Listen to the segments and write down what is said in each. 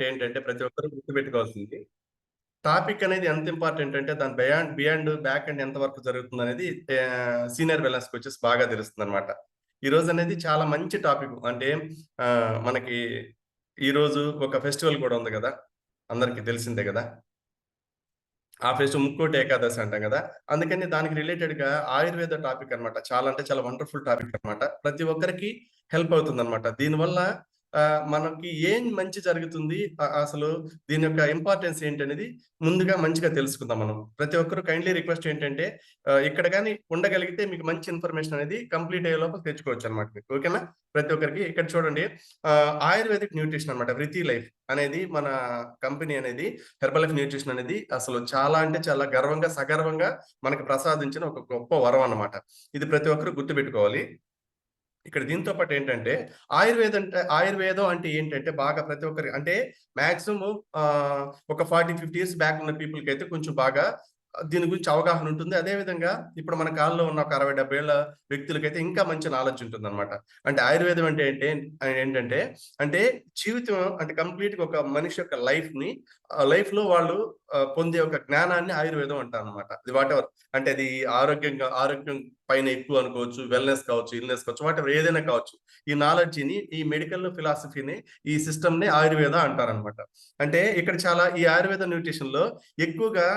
ఏంటంటే ప్రతి ఒక్కరు గుర్తుపెట్టుకోవాల్సింది. టాపిక్ అనేది ఎంత ఇంపార్టెంట్ అంటే దాని బియాండ్ బ్యాక్ ఎండ్ ఎంత వరకు జరుగుతుందనేది సీనియర్ వెల్‌నెస్ కోచెస్ బాగా తెలుస్తుందనమాట. ఈరోజు అనేది చాలా మంచి టాపిక్. అంటే మనకి ఈరోజు ఒక ఫెస్టివల్ కూడా ఉంది గదా! అందరికి తెలిసిందే గదా! ఆ ఫెస్ట్ ముక్కోటి ఏకాదశి అంటాం గదా! అందుకని దానికి రిలేటెడ్‌గా ఆయుర్వేద టాపిక్ అన్నమాట. చాలా అంటే చాలా వండర్‌ఫుల్ టాపిక్ అన్నమాట. ప్రతి ఒక్కరికి హెల్ప్ అవుతుందన్నమాట. దీనివల్ల మనకి ఏం మంచి జరుగుతుంది? అసలు దీని యొక్క ఇంపార్టెన్స్ ఏంటనేది ముందుగా మంచిగా తెలుసుకుందాం మనం. ప్రతి ఒక్కరు కైండ్లీ రిక్వెస్ట్ ఏంటంటే ఇక్కడ గాని ఉండగలిగితే మీకు మంచి ఇన్ఫర్మేషన్ అనేది కంప్లీట్ అయ్యే లోపల తెచ్చుకోవచ్చన్నమాట మీకు. ఓకేనా? ప్రతి ఒక్కరికి ఇక్కడ చూడండి ఆయుర్వేదిక్ న్యూట్రిషన్ అన్నమాట. వృత్తి లైఫ్ అనేది మన కంపెనీ అనేది హెర్బల్ లైఫ్ న్యూట్రిషన్ అనేది అసలు చాలా అంటే చాలా గర్వంగా, సగర్వంగా మనకు ప్రసాదించిన ఒక గొప్ప వరం అన్నమాట. ఇది ప్రతి ఒక్కరు గుర్తుపెట్టుకోవాలి. ఇక్కడ దీంతో పాటు ఏంటంటే ఆయుర్వేదం అంటే ఏంటంటే బాగా ప్రతి ఒక్కరికి అంటే మాక్సిమం ఒక 40, 50 ఇయర్స్ బ్యాక్ ఉన్న పీపుల్‌కైతే కొంచెం బాగా దీని గురించి అవగాహన ఉంటుంది. అదే విధంగా ఇప్పుడు మన కాలంలో ఉన్న ఒక 60, 70 ఏళ్ల వ్యక్తులకైతే ఇంకా మంచి నాలెడ్జ్ ఉంటుందన్నమాట. అంటే ఆయుర్వేదం అంటే ఏంటంటే అంటే జీవితం అంటే కంప్లీట్‌గా ఒక మనిషి యొక్క లైఫ్‌లో వాళ్ళు పొందే ఒక జ్ఞానాన్ని ఆయుర్వేదం అంటారన్నమాట. అది వాటెవర్ అంటే అది ఆరోగ్యం పైన ఎక్కువ అనుకోవచ్చు. వెల్‌నెస్ కావచ్చు, ఇల్‌నెస్ కావచ్చు, వాటెవర్ ఏదైనా కావచ్చు. ఈ నాలెడ్జ్‌ని, ఈ మెడికల్ ఫిలాసఫీని, ఈ సిస్టమ్‌ని ఆయుర్వేద అంటారనమాట. అంటే ఇక్కడ చాలా ఈ ఆయుర్వేద న్యూట్రిషన్‌లో ఎక్కువగా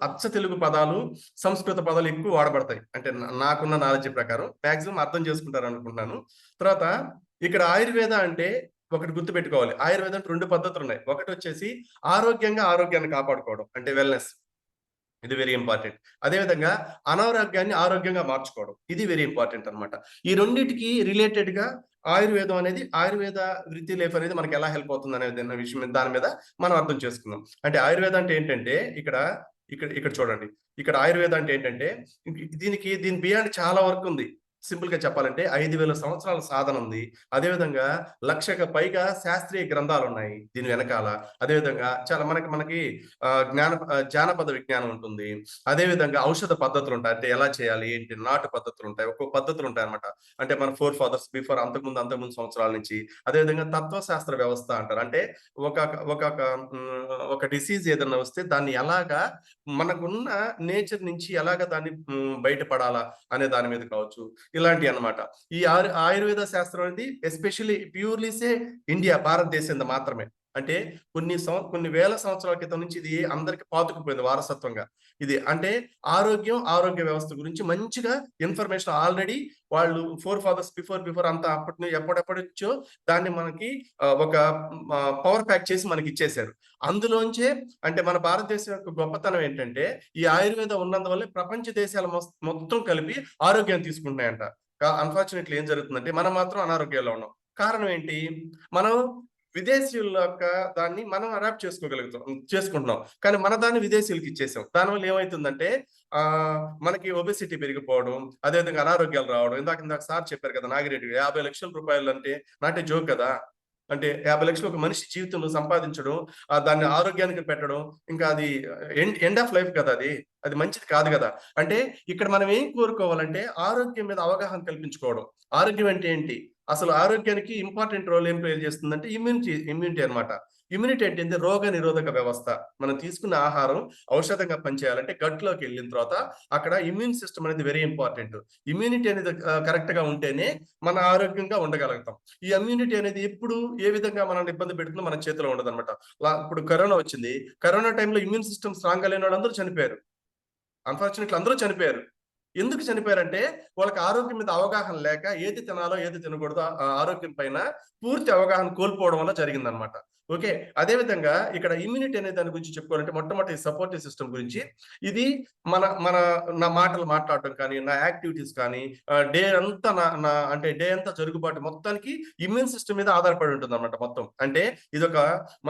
అచ్చ తెలుగు పదాలు, సంస్కృత పదాలు ఎక్కువ వాడబడతాయి. అంటే నాకున్న నాలెడ్జ్ ప్రకారం మాక్సిమం అర్థం చేసుకుంటారనుకుంటున్నాను. తర్వాత ఇక్కడ ఆయుర్వేద అంటే ఒకటి గుర్తుపెట్టుకోవాలి. ఆయుర్వేదానికి 2 పద్ధతులున్నాయి. ఒకటొచ్చేసి ఆరోగ్యాన్ని కాపాడుకోవడం అంటే వెల్‌నెస్. ఇది వెరీ ఇంపార్టెంట్. అదే విధంగా అనారోగ్యాన్ని ఆరోగ్యంగా మార్చుకోవడం. ఇది వెరీ ఇంపార్టెంట్ అన్నమాట. ఈ రెండిటికి రిలేటెడ్‌గా ఆయుర్వేదం అనేది ఆయుర్వేద వృత్తి లైఫ్ అనేది మనకి ఎలా హెల్ప్ అవుతుంది అనే విషయం దాని మీద మనం అర్థం చేసుకుందాం. అంటే ఆయుర్వేదం అంటే ఏంటంటే ఇక్కడ ఇక్కడ ఇక్కడ చూడండి. ఇక్కడ ఆయుర్వేదం అంటే ఏంటంటే దీని బియాండ్ చాలా వర్క్ ఉంది. సింపుల్‌గా చెప్పాలంటే 5,000 సంవత్సరాల సాధన ఉంది. అదే విధంగా 1,00,000కి పైగా శాస్త్రీయ గ్రంథాలున్నాయి దీని వెనకాల. అదే విధంగా చాలా మనకి మనకి జానపద విజ్ఞానం ఉంటుంది. అదే విధంగా ఔషధ పద్ధతులుంటాయి. అంటే ఎలా చేయాలి? ఏంటి? నాటు పద్ధతులుంటాయి. ఒక్కొక్క పద్ధతులుంటాయన్నమాట. అంటే మన ఫోర్ ఫాదర్స్ బిఫోర్ అంతకుముందు సంవత్సరాల నుంచి. అదే విధంగా తత్వశాస్త్ర వ్యవస్థ అంటారు. అంటే ఒకొక ఒకొక ఒక డిసీజ్ ఏదన్నా వస్తే దాన్ని ఎలాగా మనకున్న నేచర్ నుంచి ఎలాగా దాన్ని బయటపడాలా అనే దాని మీద కావచ్చు. ఇలాంటియన్నమాట. ఈ ఆయుర్వేద శాస్త్రం అనేది ఎస్పెషల్లీ ప్యూర్‌లీ ఇండియా భారతదేశంది మాత్రమే. అంటే కొన్ని వేల సంవత్సరాల క్రితం నుంచి ఇది అందరికి పాతుకుపోయింది వారసత్వంగా. ఇది అంటే ఆరోగ్య వ్యవస్థ గురించి మంచిగా ఇన్ఫర్మేషన్ ఆల్రెడీ వాళ్ళు ఫోర్ ఫాదర్స్ బిఫోర్ అంతా ఎప్పటినుంచో దాన్ని మనకి ఒక పవర్ ప్యాక్ చేసి మనకిచ్చేసారు. అందులోంచే అంటే మన భారతదేశం యొక్క గొప్పతనం ఏంటంటే, ఈ ఆయుర్వేదం ఉన్నందువల్లే ప్రపంచ దేశాలు మొత్తం కలిపి ఆరోగ్యాన్ని తీసుకుంటున్నాయంట. అన్‌ఫార్చునేట్‌లీ ఏం జరుగుతుందంటే, మనం మాత్రం అనారోగ్యంలో ఉన్నాం. కారణం ఏంటి? మనం విదేశీయుల యొక్క దాన్ని మనం అడాప్ట్ చేసుకుంటున్నాం. కానీ మన దాన్ని విదేశీయులకి ఇచ్చేసాం. దానివల్ల ఏమైతుందంటే మనకి ఒబెసిటీ పెరిగిపోవడం, అదే విధంగా అనారోగ్యాలు రావడం. ఇందాక సార్ చెప్పారు కదా! నాగిరెడ్డి గారు ₹50,00,000 అంటే నాట్ ఏ జోక్ కదా! అంటే 50,00,000 ఒక మనిషి జీవితంలో సంపాదించడం, దాన్ని ఆరోగ్యానికి పెట్టడం, ఇంకా అది ఎండ్ ఆఫ్ లైఫ్ కదా అది. అది మంచిది కాదు గదా! అంటే ఇక్కడ మనం ఏం కోరుకోవాలంటే ఆరోగ్యం మీద అవగాహన కల్పించుకోవడం. ఆరోగ్యం అంటే ఏంటి? అసలు ఆరోగ్యానికి ఇంపార్టెంట్ రోల్ ఏం ప్లే చేస్తుందంటే ఇమ్యూనిటీ అన్నమాట. ఇమ్యూనిటీ అంటే ఏంది? రోగ నిరోధక వ్యవస్థ. మనం తీసుకున్న ఆహారం ఔషధంగా పనిచేయాలంటే గట్‌లోకెళ్ళిన తర్వాత అక్కడ ఇమ్యూన్ సిస్టమ్ అనేది వెరీ ఇంపార్టెంట్. ఇమ్యూనిటీ అనేది కరెక్ట్‌గా ఉంటేనే మన ఆరోగ్యంగా ఉండగలుగుతాం. ఈ ఇమ్యూనిటీ అనేది ఎప్పుడు ఏ విధంగా మనల్ని ఇబ్బంది పెడుతుందో మన చేతిలో ఉండదన్నమాట. ఇప్పుడు కరోనా వచ్చింది. కరోనా టైంలో ఇమ్యూన్ సిస్టమ్ స్ట్రాంగ్‌గా లేనోళ్ళందరూ చనిపోయారు. అన్‌ఫార్చునేట్‌లీ అందరూ చనిపోయారు. ఎందుకు చనిపోయారంటే, వాళ్ళకి ఆరోగ్యం మీద అవగాహన లేక ఏది తినాలో, ఏది తినకూడదో ఆరోగ్యం పైన పూర్తి అవగాహన కోల్పోవడం వల్ల జరిగిందనమాట. ఓకే. అదే విధంగా ఇక్కడ ఇమ్యూనిటీ అనే దాని గురించి చెప్పుకోవాలంటే మొట్టమొదటి సపోర్టివ్ సిస్టమ్ గురించి ఇది మన మన నా మాటలు మాట్లాడటం కానీ, నా యాక్టివిటీస్ కానీ డే అంతా డే అంతా జరుగుబాటు మొత్తానికి ఇమ్యూన్ సిస్టమ్ మీద ఆధారపడి ఉంటుందన్నమాట మొత్తం. అంటే ఇదొక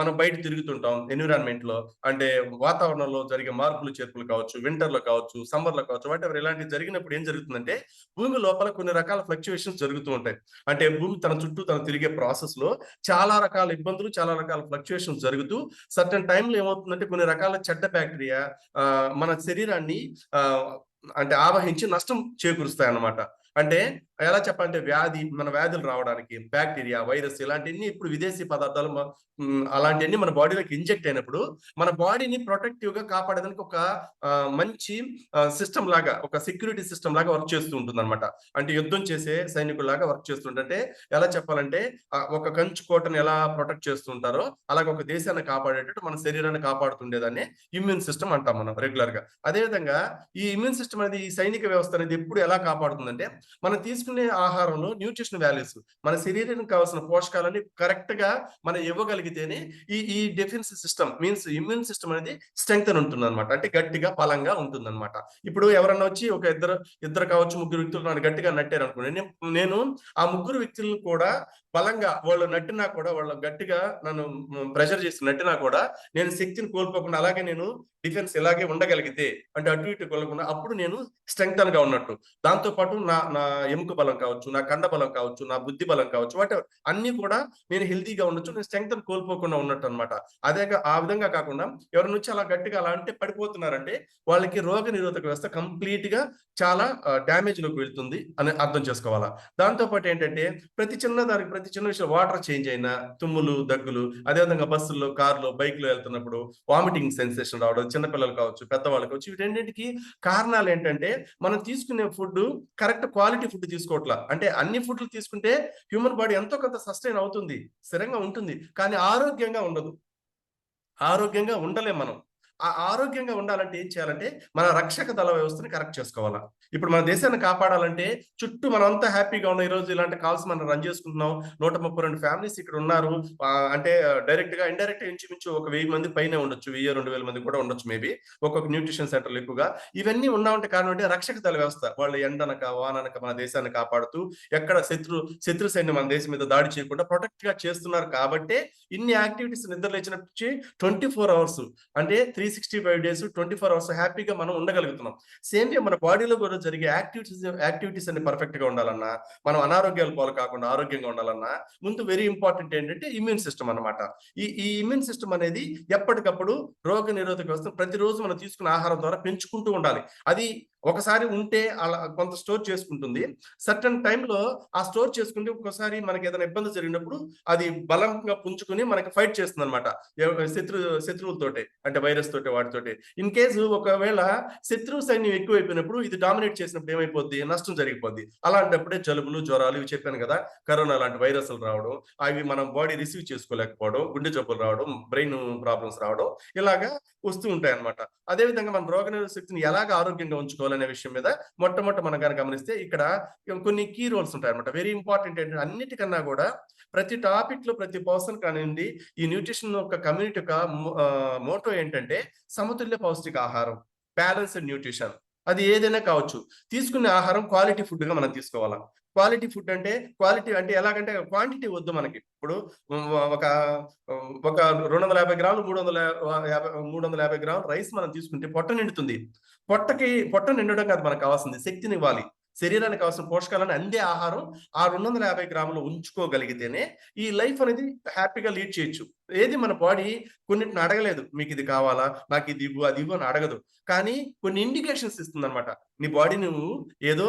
మనం బయట తిరుగుతుంటాం ఎన్విరాన్మెంట్‌లో అంటే వాతావరణంలో జరిగే మార్పులు, చేర్పులు కావచ్చు, వింటర్‌లో కావచ్చు, సమ్మర్‌లో కావచ్చు, వాటెవర్ ఇలాంటివి జరిగినప్పుడు ఏం జరుగుతుందంటే, భూమి లోపల కొన్ని రకాల ఫ్లక్చుయేషన్స్ జరుగుతూ ఉంటాయి. అంటే భూమి తన చుట్టూ తను తిరిగే ప్రాసెస్‌లో చాలా రకాల ఇబ్బందులు, చాలా రకాల ఫ్లక్చుయేషన్స్ జరుగుతూ సర్టెన్ టైమ్‌లో ఏమవుతుందంటే కొన్ని రకాల చెడ్డ బాక్టీరియా మన శరీరాన్ని ఆహ్, అంటే ఆవహించి నష్టం చేకూరుస్తాయన్నమాట. అంటే ఎలా చెప్పాలంటే మన వ్యాధులు రావడానికి బ్యాక్టీరియా, వైరస్ ఇలాంటివన్నీ ఇప్పుడు విదేశీ పదార్థాలు అలాంటివన్నీ మన బాడీలోకి ఇంజెక్ట్ అయినప్పుడు మన బాడీని ప్రొటెక్టివ్ గా కాపాడేదానికి ఒక మంచి సిస్టమ్ లాగా, ఒక సెక్యూరిటీ సిస్టమ్ లాగా వర్క్ చేస్తూ ఉంటుంది అనమాట. అంటే యుద్ధం చేసే సైనికుల్లాగా వర్క్ చేస్తుంటే ఎలా చెప్పాలంటే ఒక కంచు కోటను ఎలా ప్రొటెక్ట్ చేస్తుంటారో అలాగే ఒక దేశాన్ని కాపాడేటట్టు మన శరీరాన్ని కాపాడుతుండేదాన్ని ఇమ్యూన్ సిస్టమ్ అంటాం మనం రెగ్యులర్ గా. అదేవిధంగా ఈ ఇమ్యూన్ సిస్టమ్ అనేది, ఈ సైనిక వ్యవస్థ అనేది ఎప్పుడు ఎలా కాపాడుతుందంటే మనం తీసుకునే ఆహారంలో న్యూట్రిషన్ వాల్యూస్, మన శరీరానికి కావాల్సిన పోషకాలని కరెక్ట్ గా మనం ఇవ్వగలిగితేనే ఈ defence system means immune system అనేది స్ట్రెంగ్త్ ఉంటుంది అనమాట. అంటే గట్టిగా బలంగా ఉంటుంది అనమాట. ఇప్పుడు ఎవరన్నా వచ్చి ఒక ఇద్దరు కావచ్చు, ముగ్గురు వ్యక్తులు నన్ను గట్టిగా నట్టారు అనుకోండి, నేను ఆ ముగ్గురు వ్యక్తులను కూడా బలంగా వాళ్ళు నట్టినా కూడా, వాళ్ళు గట్టిగా నన్ను ప్రెషర్ చేసి నట్టినా కూడా నేను శక్తిని కోల్పోకుండా అలాగే నేను డిఫెన్స్ ఇలాగే ఉండగలిగితే, అంటే అటు ఇటు కొలకుండా, అప్పుడు నేను స్ట్రెంగ్తన్ గా ఉన్నట్టు. దాంతో పాటు నా నా ఎముక బలం కావచ్చు, నా కండ బలం కావచ్చు, నా బుద్ధి బలం కావచ్చు, వాటి అన్ని కూడా నేను హెల్తీగా ఉండొచ్చు, నేను స్ట్రెంగ్త్ కోల్పోకుండా ఉన్నట్టు అనమాట. ఆ విధంగా కాకుండా ఎవరి నుంచి అలా గట్టిగా అలా అంటే పడిపోతున్నారంటే వాళ్ళకి రోగ నిరోధక వ్యవస్థ కంప్లీట్ గా చాలా డ్యామేజ్ లోకి వెళ్తుంది అని అర్థం చేసుకోవాలా. దాంతో పాటు ఏంటంటే ప్రతి చిన్న విషయం, వాటర్ చేంజ్ అయినా, తుమ్ములు, దగ్గులు, అదేవిధంగా బస్సుల్లో, కార్లో, బైక్ లో వెళ్తున్నప్పుడు వామిటింగ్ సెన్సేషన్ రావడం, చిన్నపిల్లలు కావచ్చు, పెద్దవాళ్ళు కావచ్చు, వీటన్నిటికీ కారణాలు ఏంటంటే మనం తీసుకునే ఫుడ్ కరెక్ట్ క్వాలిటీ ఫుడ్ తీసుకోవట్లా. అంటే అన్ని ఫుడ్లు తీసుకుంటే హ్యూమన్ బాడీ ఎంతో కొంత సస్టైన్ అవుతుంది, స్థిరంగా ఉంటుంది, కానీ ఆరోగ్యంగా ఉండదు. ఆరోగ్యంగా ఉండలేం మనం. ఆరోగ్యంగా ఉండాలంటే ఏం చేయాలంటే మన రక్షక దళ వ్యవస్థని కరెక్ట్ చేసుకోవాలా. ఇప్పుడు మన దేశాన్ని కాపాడాలంటే చుట్టూ మనమంతా హ్యాపీగా ఉన్నాం. ఈరోజు ఇలాంటి కాల్స్ మనం రన్ చేసుకుంటున్నాం. 132 ఫ్యామిలీస్ ఇక్కడ ఉన్నారు. అంటే డైరెక్ట్ గా, ఇండైరెక్ట్ గా ఇంచుమించు ఒక 1000 మంది పైనే ఉండొచ్చు. 1000, 2000 మంది కూడా ఉండొచ్చు మేబీ. ఒక్కొక్క న్యూట్రిషన్ సెంటర్లు ఎక్కువగా. ఇవన్నీ ఉన్నామంటే కారణం అంటే రక్షక దళ వ్యవస్థ. వాళ్ళు ఎండనక, వాననక మన దేశాన్ని కాపాడుతూ, ఎక్కడ శత్రు సైన్యం మన దేశం మీద దాడి చేయకుండా ప్రొటెక్ట్ గా చేస్తున్నారు కాబట్టే ఇన్ని యాక్టివిటీస్ నిద్ర లేచినప్పటి 24 అవర్స్ అంటే 365 డేస్ 24 అవర్స్ హ్యాపీగా మనం ఉండగలుగుతున్నాం. సేమ్ డే మన బాడీలో కూడా జరిగే యాక్టివిటీస్ అన్ని పర్ఫెక్ట్ గా ఉండాలన్నా, మనం అనారోగ్యాల పాలు కాకుండా ఆరోగ్యంగా ఉండాలన్నా, ముందు వెరీ ఇంపార్టెంట్ ఏంటంటే ఇమ్యూన్ సిస్టమ్ అనమాట. ఈ ఇమ్యూన్ సిస్టమ్ అనేది ఎప్పటికప్పుడు రోగ నిరోధక వ్యవస్థ ప్రతిరోజు మనం తీసుకున్న ఆహారం ద్వారా పెంచుకుంటూ ఉండాలి. అది ఒకసారి ఉంటే అలా కొంత స్టోర్ చేసుకుంటుంది. సర్టన్ టైంలో ఆ స్టోర్ చేసుకుంటే ఒక్కోసారి మనకి ఏదైనా ఇబ్బంది జరిగినప్పుడు అది బలంగా పుంజుకుని మనకి ఫైట్ చేస్తుంది అనమాట. శత్రువులతోటే, అంటే వైరస్ తోటి, వాటితోటి. ఇన్ కేసు ఒకవేళ శత్రువు సైన్యం ఎక్కువైపోయినప్పుడు ఇది డామినేట్ చేసినప్పుడు ఏమైపోద్ది, నష్టం జరిగిపోద్ది. అలాంటప్పుడే జలుబులు, జ్వరాలు ఇవి చెప్పాను కదా, కరోనా లాంటి వైరస్లు రావడం, అవి మనం బాడీ రిసీవ్ చేసుకోలేకపోవడం, గుండె జబ్బులు రావడం, బ్రెయిన్ ప్రాబ్లమ్స్ రావడం, ఇలాగా వస్తూ ఉంటాయి అనమాట. అదేవిధంగా మన రోగనిరోధక శక్తిని ఎలాగ ఆరోగ్యంగా ఉంచుకోవాలనే విషయం మీద మొట్టమొదట మనం కనుక గమనిస్తే ఇక్కడ కొన్ని కీ రోల్స్ ఉంటాయి అనమాట. వెరీ ఇంపార్టెంట్ ఏంటంటే అన్నిటికన్నా కూడా ప్రతి టాపిక్ లో, ప్రతి పర్సన్ కానివ్వండి, ఈ న్యూట్రిషన్ యొక్క కమ్యూనిటీ యొక్క మోటో ఏంటంటే సమతుల్య పౌష్టిక ఆహారం, బ్యాలెన్స్డ్ న్యూట్రిషన్. అది ఏదైనా కావచ్చు. తీసుకునే ఆహారం క్వాలిటీ ఫుడ్ గా మనం తీసుకోవాలా. క్వాలిటీ ఫుడ్ అంటే, క్వాలిటీ అంటే ఎలాగంటే క్వాంటిటీ వద్దు మనకి. ఇప్పుడు ఒక ఒక 250 గ్రాములు, 350 గ్రాములు రైస్ మనం తీసుకుంటే పొట్ట నిండుతుంది. పొట్ట నిండడం కాదు మనకు కావాల్సింది, శక్తిని ఇవ్వాలి. శరీరానికి కావాల్సిన పోషకాలను అందే ఆహారం ఆ 250 గ్రాములు ఉంచుకోగలిగితేనే ఈ లైఫ్ అనేది హ్యాపీగా లీడ్ చేయొచ్చు. ఏది మన బాడీ కొన్నిటిని అడగలేదు, మీకు ఇది కావాలా, నాకు ఇది ఇవ్వు, అది ఇవ్వు అని అడగదు. కానీ కొన్ని ఇండికేషన్స్ ఇస్తుంది అనమాట. నీ బాడీ నువ్వు ఏదో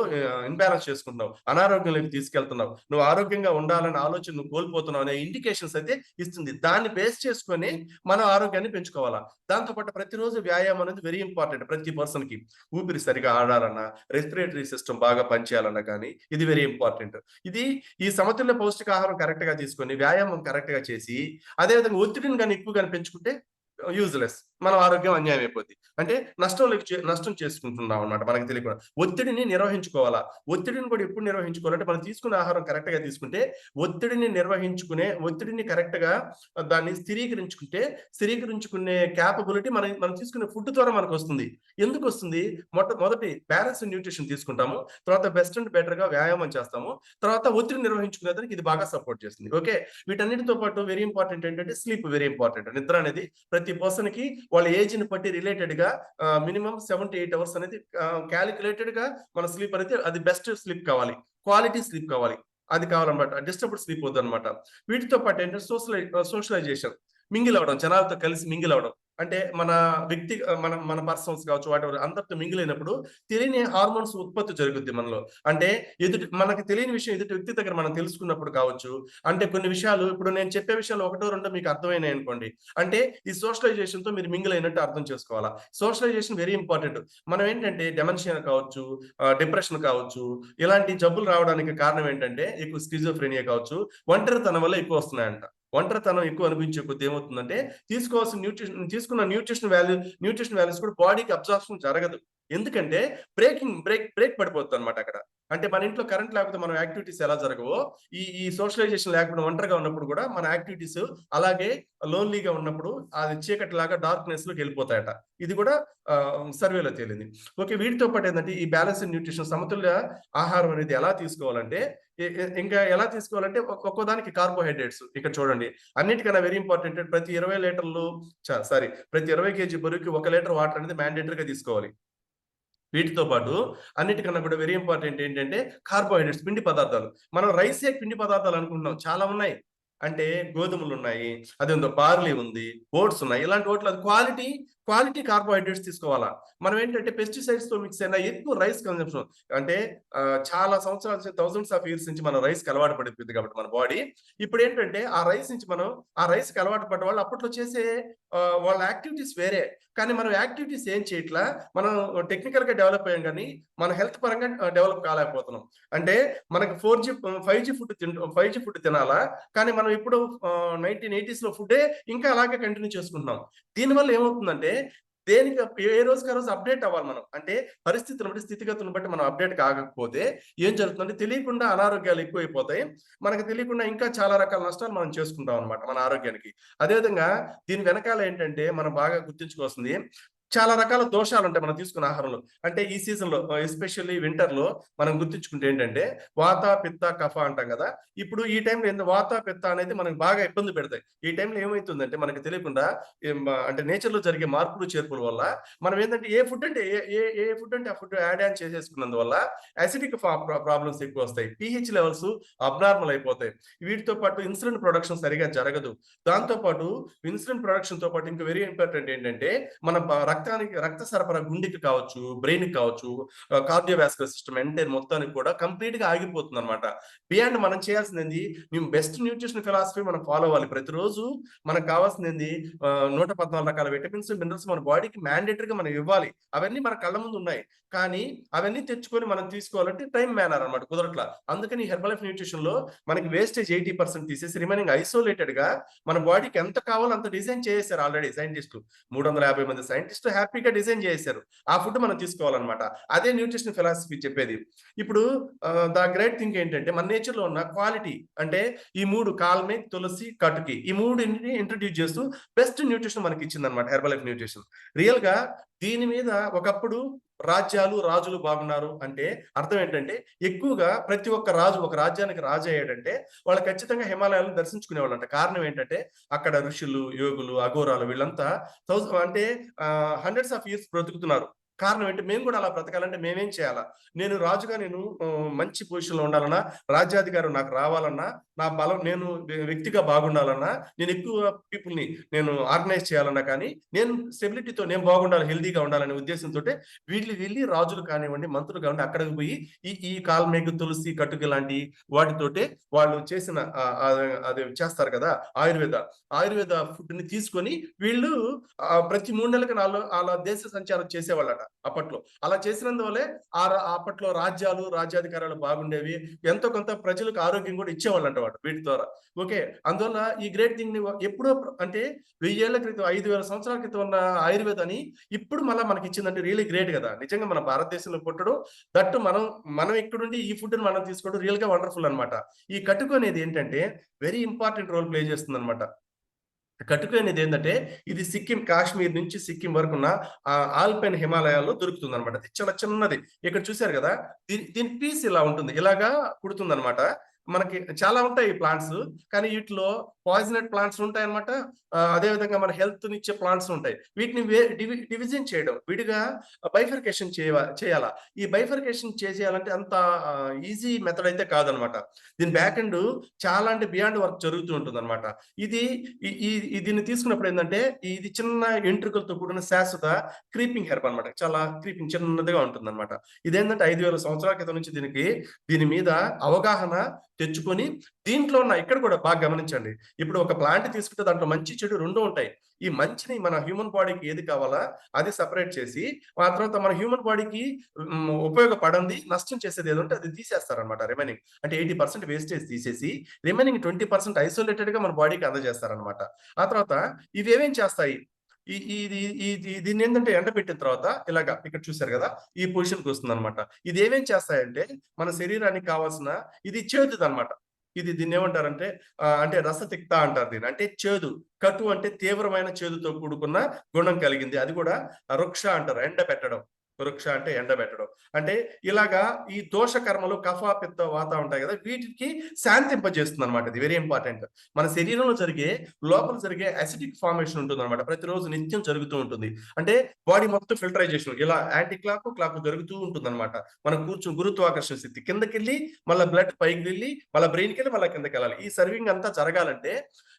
ఇన్బ్యాలెన్స్ చేసుకుంటున్నావు, అనారోగ్యంలోకి తీసుకెళ్తున్నావు, నువ్వు ఆరోగ్యంగా ఉండాలనే ఆలోచన నువ్వు కోల్పోతున్నావు అనే ఇండికేషన్స్ అయితే ఇస్తుంది. దాన్ని బేస్ చేసుకొని మనం ఆరోగ్యాన్ని పెంచుకోవాలా. దాంతోపాటు ప్రతిరోజు వ్యాయామం అనేది వెరీ ఇంపార్టెంట్ ప్రతి పర్సన్ కి. ఊపిరి సరిగా ఆడాలన్నా, రెస్పిరేటరీ సిస్టమ్ బాగా పనిచేయాలన్నా కానీ ఇది వెరీ ఇంపార్టెంట్. ఈ సమతుల్య పౌష్టికాహారం కరెక్ట్ గా తీసుకొని, వ్యాయామం కరెక్ట్ గా చేసి, అదేవిధంగా ఒత్తిడిని కానీ ఎక్కువగా పెంచుకుంటే యూజ్లెస్, మన ఆరోగ్యం అన్యాయం అయిపోద్ది. అంటే నష్టం చేసుకుంటున్నాం అన్నమాట మనకి తెలియకుండా. ఒత్తిడిని నిర్వహించుకోవాలా. ఒత్తిడిని కూడా ఎప్పుడు నిర్వహించుకోవాలంటే మనం తీసుకునే ఆహారం కరెక్ట్ గా తీసుకుంటే, ఒత్తిడిని కరెక్ట్ గా దాన్ని స్థిరీకరించుకునే క్యాపబిలిటీ మనం తీసుకునే ఫుడ్ ద్వారా మనకు వస్తుంది. ఎందుకు వస్తుంది? మొదటి బ్యాలెన్స్ న్యూట్రిషన్ తీసుకుంటాము, తర్వాత బెస్ట్ అండ్ బెటర్ గా వ్యాయామం చేస్తాము, తర్వాత ఒత్తిడి నిర్వహించుకునేదానికి ఇది బాగా సపోర్ట్ చేస్తుంది. ఓకే, వీటన్నిటితో పాటు వెరీ ఇంపార్టెంట్ ఏంటంటే స్లీప్ వెరీ ఇంపార్టెంట్. నిద్ర అనేది ప్రతి పర్సన్ కి వాళ్ళ ఏజ్ ని బట్టి రిలేటెడ్ గా మినిమం 7 to 8 అవర్స్ అనేది క్యాలిక్యులేటెడ్ గా మన స్లీప్ అనేది అది బెస్ట్ స్లీప్ కావాలి, క్వాలిటీ స్లీప్ కావాలి, అది కావాలన్నమాట. డిస్టర్బ్డ్ స్లీప్ వద్దు అనమాట. వీటితో పాటు ఏంటంటే సోషలైజేషన్. మింగిల్ అవ్వడం, జనాలతో కలిసి మింగిల్ అవ్వడం. అంటే మన వ్యక్తి మన పర్సన్స్ కావచ్చు, వాటెవర్ అందరితో మింగిల్ అయినప్పుడు తెలియని హార్మోన్స్ ఉత్పత్తి జరుగుద్ది మనలో. అంటే మనకి తెలియని విషయం ఎదుటి వ్యక్తి దగ్గర మనం తెలుసుకున్నప్పుడు కావచ్చు. అంటే కొన్ని విషయాలు ఇప్పుడు నేను చెప్పే విషయాలు ఒకటో రెండో మీకు అర్థమైనాయి అనుకోండి. అంటే ఈ సోషలైజేషన్‌తో మీరు మింగిల్ అయినట్టు అర్థం చేసుకోవాలా. Socialisation very important. మనం ఏంటంటే డెమెన్షియా కావచ్చు, డిప్రెషన్ కావచ్చు, ఇలాంటి జబ్బులు రావడానికి కారణం ఏంటంటే ఎక్కువ స్కిజోఫ్రెనియా కావచ్చు, ఒంటరితనం వల్ల ఎక్కువ వస్తున్నాయంట. ఒంటరితనం ఎక్కువ అనిపించే కొద్దీ ఏమవుతుందంటే తీసుకున్న న్యూట్రిషన్ వాల్యూస్ కూడా బాడీకి అబ్జార్ప్షన్ జరగదు. ఎందుకంటే బ్రేక్ పడిపోద్దనమాట అక్కడ. అంటే మన ఇంట్లో కరెంట్ లేకపోతే మన యాక్టివిటీస్ ఎలా జరగవో, ఈ సోషలైజేషన్ లేకుండా ఒంటరిగా ఉన్నప్పుడు కూడా మన యాక్టివిటీస్ అలాగే లోన్లీగా ఉన్నప్పుడు అది చీకటిలాగా డార్క్‌నెస్‌లోకి వెళ్ళిపోతాయట. ఇది కూడా సర్వేలో తేలింది. ఓకే. వీటితో పాటు ఏందంటే ఈ బ్యాలెన్స్డ్ న్యూట్రిషన్ సమతుల్య ఆహారం అనేది ఎలా తీసుకోవాలంటే ఇంకా ఎలా తీసుకోవాలంటే ఒక్కో దానికి కార్బోహైడ్రేట్స్ ఇక్కడ చూడండి. అన్నిటికన్నా వెరీ ఇంపార్టెంట్ ప్రతి 20 లీటర్లు ప్రతి 20 కేజీ బరువుకి 1 లీటర్ వాటర్ అనేది మ్యాండేటరీగా తీసుకోవాలి. వీటితో పాటు అన్నిటికన్నా కూడా వెరీ ఇంపార్టెంట్ ఏంటంటే కార్బోహైడ్రేట్స్, పిండి పదార్థాలు. మనం రైసే పిండి పదార్థాలు అనుకుంటున్నాం. చాలా ఉన్నాయి. అంటే గోధుమలున్నాయి, అదేందో బార్లీ ఉంది, ఓట్స్ ఉన్నాయి. ఇలాంటి వాటిలో అది క్వాలిటీ కార్బోహైడ్రేట్స్ తీసుకోవాలా. మనం ఏంటంటే పెస్టిసైడ్స్‌తో మిక్స్ అయిన ఎక్కువ రైస్ కన్జంప్షన్ అంటే చాలా సంవత్సరాల నుంచి థౌసండ్స్ ఆఫ్ ఇయర్స్ నుంచి మనం రైస్‌కి అలవాటు పడిపోయింది కాబట్టి మన బాడీ. ఇప్పుడేంటంటే ఆ రైస్‌కి అలవాటు పడ్డ వాళ్ళు అప్పట్లో చేసే వాళ్ళ యాక్టివిటీస్ వేరే. కానీ మనం యాక్టివిటీస్ ఏం చేయట్లా. మనం టెక్నికల్‌గా డెవలప్ అయ్యాం గానీ, మన హెల్త్ పరంగా డెవలప్ కాలేకపోతున్నాం. అంటే మనకు 5జీ ఫుడ్ తినాలా, కానీ మనం ఇప్పుడు 1980స్‌లో ఫుడ్డే ఇంకా అలాగే కంటిన్యూ చేసుకుంటున్నాం. దీనివల్ల ఏమవుతుందంటే, దేనికి ఏ రోజుకి ఆ రోజు అప్‌డేట్ అవ్వాలి మనం. అంటే పరిస్థితులను బట్టి, స్థితిగతులను బట్టి మనం అప్‌డేట్ కాకపోతే ఏం జరుగుతుందంటే, తెలియకుండా అనారోగ్యాలు ఎక్కువైపోతాయి. మనకు తెలియకుండా ఇంకా చాలా రకాల నష్టాలు మనం చేసుకుంటాం అన్నమాట మన ఆరోగ్యానికి. అదే విధంగా దీని వెనకాల ఏంటంటే, మనం బాగా గుర్తుంచుకోవాల్సింది చాలా రకాల దోషాలుంటాయి మనం తీసుకున్న ఆహారంలో. అంటే ఈ సీజన్‌లో ఎస్పెషల్లీ వింటర్‌లో మనం గుర్తుంచుకుంటే ఏంటంటే, వాత, పిత్త, కఫ అంటాం గదా! ఇప్పుడు ఈ టైంలో వాత, పిత్త అనేది మనకు బాగా ఇబ్బంది పెడతాయి. ఈ టైంలో ఏమైతుందంటే మనకు తెలియకుండా అంటే నేచర్‌లో జరిగే మార్పులు, చేర్పుల వల్ల మనం ఏందంటే ఏ ఫుడ్ అంటే ఆ ఫుడ్ యాడ్ ఆన్ చేసేసుకున్నందువల్ల అసిడిక్ ప్రాబ్లమ్స్ ఎక్కువొస్తాయి. పీహెచ్ లెవెల్స్ అబ్నార్మల్ అయిపోతాయి. వీటితో పాటు ఇన్సులిన్ ప్రొడక్షన్ సరిగ్గా జరగదు. దాంతో పాటు ఇన్సులిన్ ప్రొడక్షన్‌తో పాటు ఇంకా వెరీ ఇంపార్టెంట్ ఏంటంటే మన రక్త సరఫరా గుండెకి కావచ్చు, బ్రెయిన్‌కి కావచ్చు, కార్డియోవాస్కులర్ సిస్టమ్ ఎంటైర్ మొత్తానికి కూడా కంప్లీట్‌గా ఆగిపోతుందన్నమాట. బియాండ్ మనం చేయాల్సిందేంది, బెస్ట్ న్యూట్రిషన్ ఫిలాసఫీ మనం ఫాలో అవ్వాలి. ప్రతిరోజు మనకు కావాల్సిందేంది 114 రకాల విటమిన్స్, మినరల్స్ మన బాడీకి మ్యాండేటరీగా మనం ఇవ్వాలి. అవన్నీ మన కళ్ళ ముందు ఉన్నాయి. కానీ అవన్నీ తెచ్చుకొని మనం తీసుకోవాలంటే టైమ్ మేనర్ అన్నమాట కుదరట్ల. అందుకని హెర్బల్ లైఫ్ న్యూట్రిషన్‌లో మనకి వేస్టేజ్ 80% తీసేసి రిమైనింగ్ ఐసోలేటెడ్‌గా మన బాడీకి ఎంత కావాలో అంత డిజైన్ చేసేసారు ఆల్రెడీ సైంటిస్ట్‌లు. 350 మంది సైంటిస్ట్‌లు హ్యాపీగా డిజైన్ చేసేసారు. ఆ ఫుడ్ మనం తీసుకోవాలన్నమాట. అదే న్యూట్రిషన్ ఫిలాసఫీ చెప్పేది. ఇప్పుడు ద గ్రేట్ థింగ్ ఏంటంటే మన నేచర్‌లో ఉన్న క్వాలిటీ అంటే ఈ 3 కాల్మే, తులసి, కటుకి ఈ మూడింటిని ఇంట్రొడ్యూస్ చేస్తూ బెస్ట్ న్యూట్రిషన్ మనకిచ్చిందన్నమాట హెర్బల్ లైఫ్ న్యూట్రిషన్. రియల్‌గా దీని మీద ఒకప్పుడు రాజులు బాగున్నారు అంటే అర్థం ఏంటంటే ఎక్కువగా ప్రతి ఒక్క రాజు ఒక రాజ్యానికి రాజు అయ్యాడంటే వాళ్ళు ఖచ్చితంగా హిమాలయాలను దర్శించుకునేవాళ్ళంట. కారణం ఏంటంటే అక్కడ ఋషులు, యోగులు, అఘోరాలు వీళ్ళంతా అంటే హండ్రెడ్స్ ఆఫ్ ఇయర్స్ బ్రతుకుతున్నారు. కారణం ఏంటి? మేము కూడా అలా బ్రతకాలంటే మేమేం చేయాలా? నేను మంచి పొజిషన్‌లో ఉండాలన్నా, రాజ్యాధికారం నాకు రావాలన్నా, నా బలం నేను వ్యక్తిగా బాగుండాలన్నా, నేను ఎక్కువ పీపుల్‌ని ఆర్గనైజ్ చేయాలన్నా కానీ, నేను స్టెబిలిటీతో నేను బాగుండాలి, హెల్తీగా ఉండాలనే ఉద్దేశంతోటే వెళ్లి రాజులు కానివ్వండి, మంత్రులు కానివ్వండి అక్కడికి పోయి ఈ కాల్మేఘ్, తులసి, కటుక లాంటి వాటితోటే వాళ్ళు చేసిన అది చేస్తారు కదా! ఆయుర్వేద ఫుడ్‌ని తీసుకొని వీళ్ళు ప్రతి 3 నెలలకి ఆళ్ళ దేశ సంచారం చేసేవాళ్ళట అప్పట్లో. అలా చేసినందువల్లే అప్పట్లో రాజ్యాధికారాలు బాగుండేవి. ఎంతో కొంత ప్రజలకు ఆరోగ్యం కూడా ఇచ్చేవాళ్ళంట వీటి ద్వారా. ఓకే. అందువల్ల ఈ గ్రేట్ థింగ్‌ని ఎప్పుడో అంటే 1000 ఏళ్ల క్రితం, 5000 సంవత్సరాల క్రితం ఉన్న ఆయుర్వేదాన్ని ఇప్పుడు మళ్ళా మనకిచ్చిందంటే రియల్లీ గ్రేట్ గదా! నిజంగా మన భారతదేశంలో పుట్టడం, దట్టు మనం ఇక్కడుండి ఈ ఫుడ్‌ని మనం తీసుకోవడం రియల్‌గా వండర్‌ఫుల్ అన్నమాట. ఈ కటుకు అనేది ఏంటంటే వెరీ ఇంపార్టెంట్ రోల్ ప్లే చేస్తుందన్నమాట. కటుకు అనేదేందంటే, ఇది కాశ్మీర్ నుంచి సిక్కిం వరకున్న ఆల్పైన్ హిమాలయాల్లో దొరుకుతుందనమాట. అది చాలా చిన్నది. ఇక్కడ చూసారు గదా! దీని పీస్ ఇలా ఉంటుంది. ఇలాగా పుడుతుందనమాట. మనకి చాలా ఉంటాయి ప్లాంట్స్, కానీ వీటిలో పాయిజనెట్ ప్లాంట్స్ ఉంటాయన్నమాట. అదేవిధంగా మన హెల్త్‌నిచ్చే ప్లాంట్స్ ఉంటాయి. వీటిని డివిజన్ చేయడం, విడిగా బైఫర్కేషన్ చేయాలా. ఈ బైఫర్కేషన్ చేసేయాలంటే అంత ఈజీ మెథడ్ అయితే కాదనమాట. దీని బ్యాక్ ఎండ్ చాలా అంటే బియాండ్ వర్క్ జరుగుతూ ఉంటుందన్నమాట. ఇది ఈ ఈ ఈ దీన్ని తీసుకున్నప్పుడు ఏందంటే, ఇది చిన్న ఎంట్రుకలతో కూడిన శాశ్వత క్రీపింగ్ హెర్బ్ అనమాట. చాలా క్రీపింగ్ చిన్నదిగా ఉంటుందన్నమాట. ఇదేంటంటే 5,000 సంవత్సరాల క్రితం నుంచి దీని మీద అవగాహన తెచ్చుకొని, దీంట్లో ఉన్న ఇక్కడ కూడా బాగా గమనించండి. ఇప్పుడు ఒక ప్లాంట్ తీసుకుంటే దాంట్లో మంచి, చెడు 2 ఉంటాయి. ఈ మంచిని మన హ్యూమన్ బాడీకి ఏది కావాలా అది సెపరేట్ చేసి, ఆ తర్వాత మన హ్యూమన్ బాడీకి ఉపయోగపడంది, నష్టం చేసేది ఏదుంటే అది తీసేస్తారనమాట రిమైనింగ్. అంటే 80% వేస్టేజ్ తీసేసి, రిమైనింగ్ 20% ఐసోలేటెడ్‌గా మన బాడీకి అందజేస్తారనమాట. ఆ తర్వాత ఇవేమేం చేస్తాయి? ఈ ఇది ఇది దీన్నేంటంటే ఎండబెట్టిన తర్వాత ఇలాగా ఇక్కడ చూసారు గదా! ఈ పొజిషన్‌కి వస్తుందనమాట. ఇది ఏమేం చేస్తాయంటే, మన శరీరానికి కావాల్సిన ఇది చేదుదనమాట. దీన్నేమంటారంటే అంటే రసతిక్త అంటారు దీన్ని. అంటే చేదు. కటు అంటే తీవ్రమైన చేదుతో కూడుకున్న గుణం కలిగింది. అది కూడా రుక్ష అంటారు. ఎండబెట్టడం. వృక్ష అంటే ఎండబెట్టడం. అంటే ఇలాగా ఈ దోష కర్మలు కఫ, పిత్త, వాత ఉంటాయి గదా! వీటికి శాంతింపజేస్తుందనమాట. ఇది వెరీ ఇంపార్టెంట్. మన శరీరంలో లోపల జరిగే అసిడిక్ ఫార్మేషన్ ఉంటుందనమాట. ప్రతిరోజు నిత్యం జరుగుతూ ఉంటుంది. అంటే బాడీ మొత్తం ఫిల్టరైజేషన్ ఇలా యాంటీ క్లాక్ జరుగుతూ ఉంటుందనమాట. మనం గురుత్వాకర్షణ శక్తి కిందకెళ్ళి, మళ్ళా బ్లడ్ పైకి వెళ్లి, మళ్ళా బ్రెయిన్‌కెళ్ళి, మళ్ళా కిందకెళ్ళాలి. ఈ సర్వింగ్ అంతా జరగాలంటే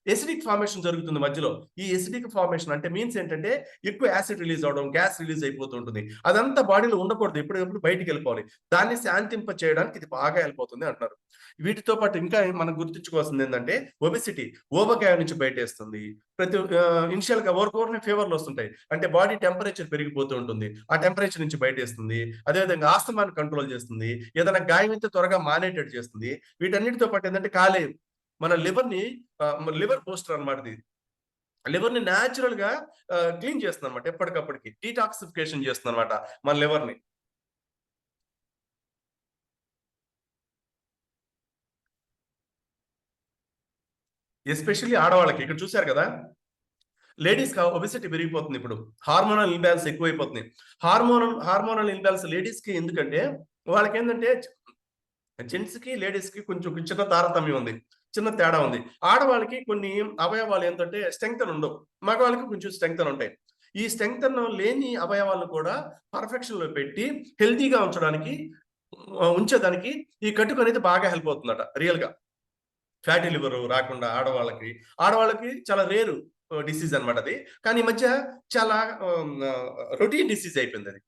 ఎసిడిక్ ఫార్మేషన్ జరుగుతుంది మధ్యలో. ఈ ఎసిడిక్ ఫార్మేషన్ అంటే మీన్స్ ఏంటంటే ఎక్కువ యాసిడ్ రిలీజ్ అవ్వడం, గ్యాస్ రిలీజ్ అయిపోతూ ఉంటుంది. అదంతా బాడీలో ఉండకూడదు. ఎప్పటికప్పుడు బయటికెళ్ళిపోవాలి. దాన్ని శాంతింప చేయడానికి ఇది బాగా హెల్ప్ అవుతుంది అంటున్నారు. వీటితో పాటు ఇంకా మనం గుర్తుంచుకోవాల్సింది ఏందంటే ఒబెసిటీ, ఊబకాయం నుంచి బయటేస్తుంది. ఇనిషియల్‌గా ఊరికే ఫీవర్‌లు వస్తుంటాయి. అంటే బాడీ టెంపరేచర్ పెరిగిపోతూ ఉంటుంది. ఆ టెంపరేచర్ నుంచి బయటేస్తుంది. అదేవిధంగా ఆస్తమాని కంట్రోల్ చేస్తుంది. ఏదైనా గాయం అయితే త్వరగా మానేటట్టు చేస్తుంది. వీటన్నిటితో పాటు ఏందంటే కాలేయం. మన లివర్‌ని లివర్ బూస్టర్ అన్నమాట ఇది. లివర్‌ని నేచురల్‌గా క్లీన్ చేస్తుందన్నమాట ఎప్పటికప్పటికి. డీటాక్సిఫికేషన్ చేస్తుందన్నమాట మన లివర్‌ని. ఎస్పెషల్లీ ఆడవాళ్ళకి. ఇక్కడ చూసారు కదా! లేడీస్‌కి ఒబెసిటీ పెరిగిపోతుందిప్పుడు. హార్మోనల్ ఇంబాలన్స్ ఎక్కువైపోతున్నాయి. హార్మోనల్ ఇంబాలన్స్ లేడీస్‌కి ఎందుకంటే వాళ్ళకేందంటే జెంట్స్‌కి, లేడీస్‌కి కొంచెం చిన్న తారతమ్యం ఉంది. చిన్న తేడా ఉంది. ఆడవాళ్ళకి కొన్ని అవయవాలు ఏంటంటే స్ట్రెంగ్త్ ఉండవు. మగవాళ్ళకి కొంచెం స్ట్రెంగ్త్ ఉంటాయి. ఈ స్ట్రెంగ్త్ లేని అవయవాలను కూడా పర్ఫెక్షన్‌లో పెట్టి హెల్తీగా ఉంచేదానికి ఈ కటుక అనేది బాగా హెల్ప్ అవుతుందట రియల్‌గా. ఫ్యాటీ లివర్ రాకుండా ఆడవాళ్ళకి. ఆడవాళ్ళకి చాలా రేరు డిసీజ్ అన్నమాట అది. కానీ ఈ మధ్య చాలా రొటీన్ డిసీజ్ అయిపోయిందది.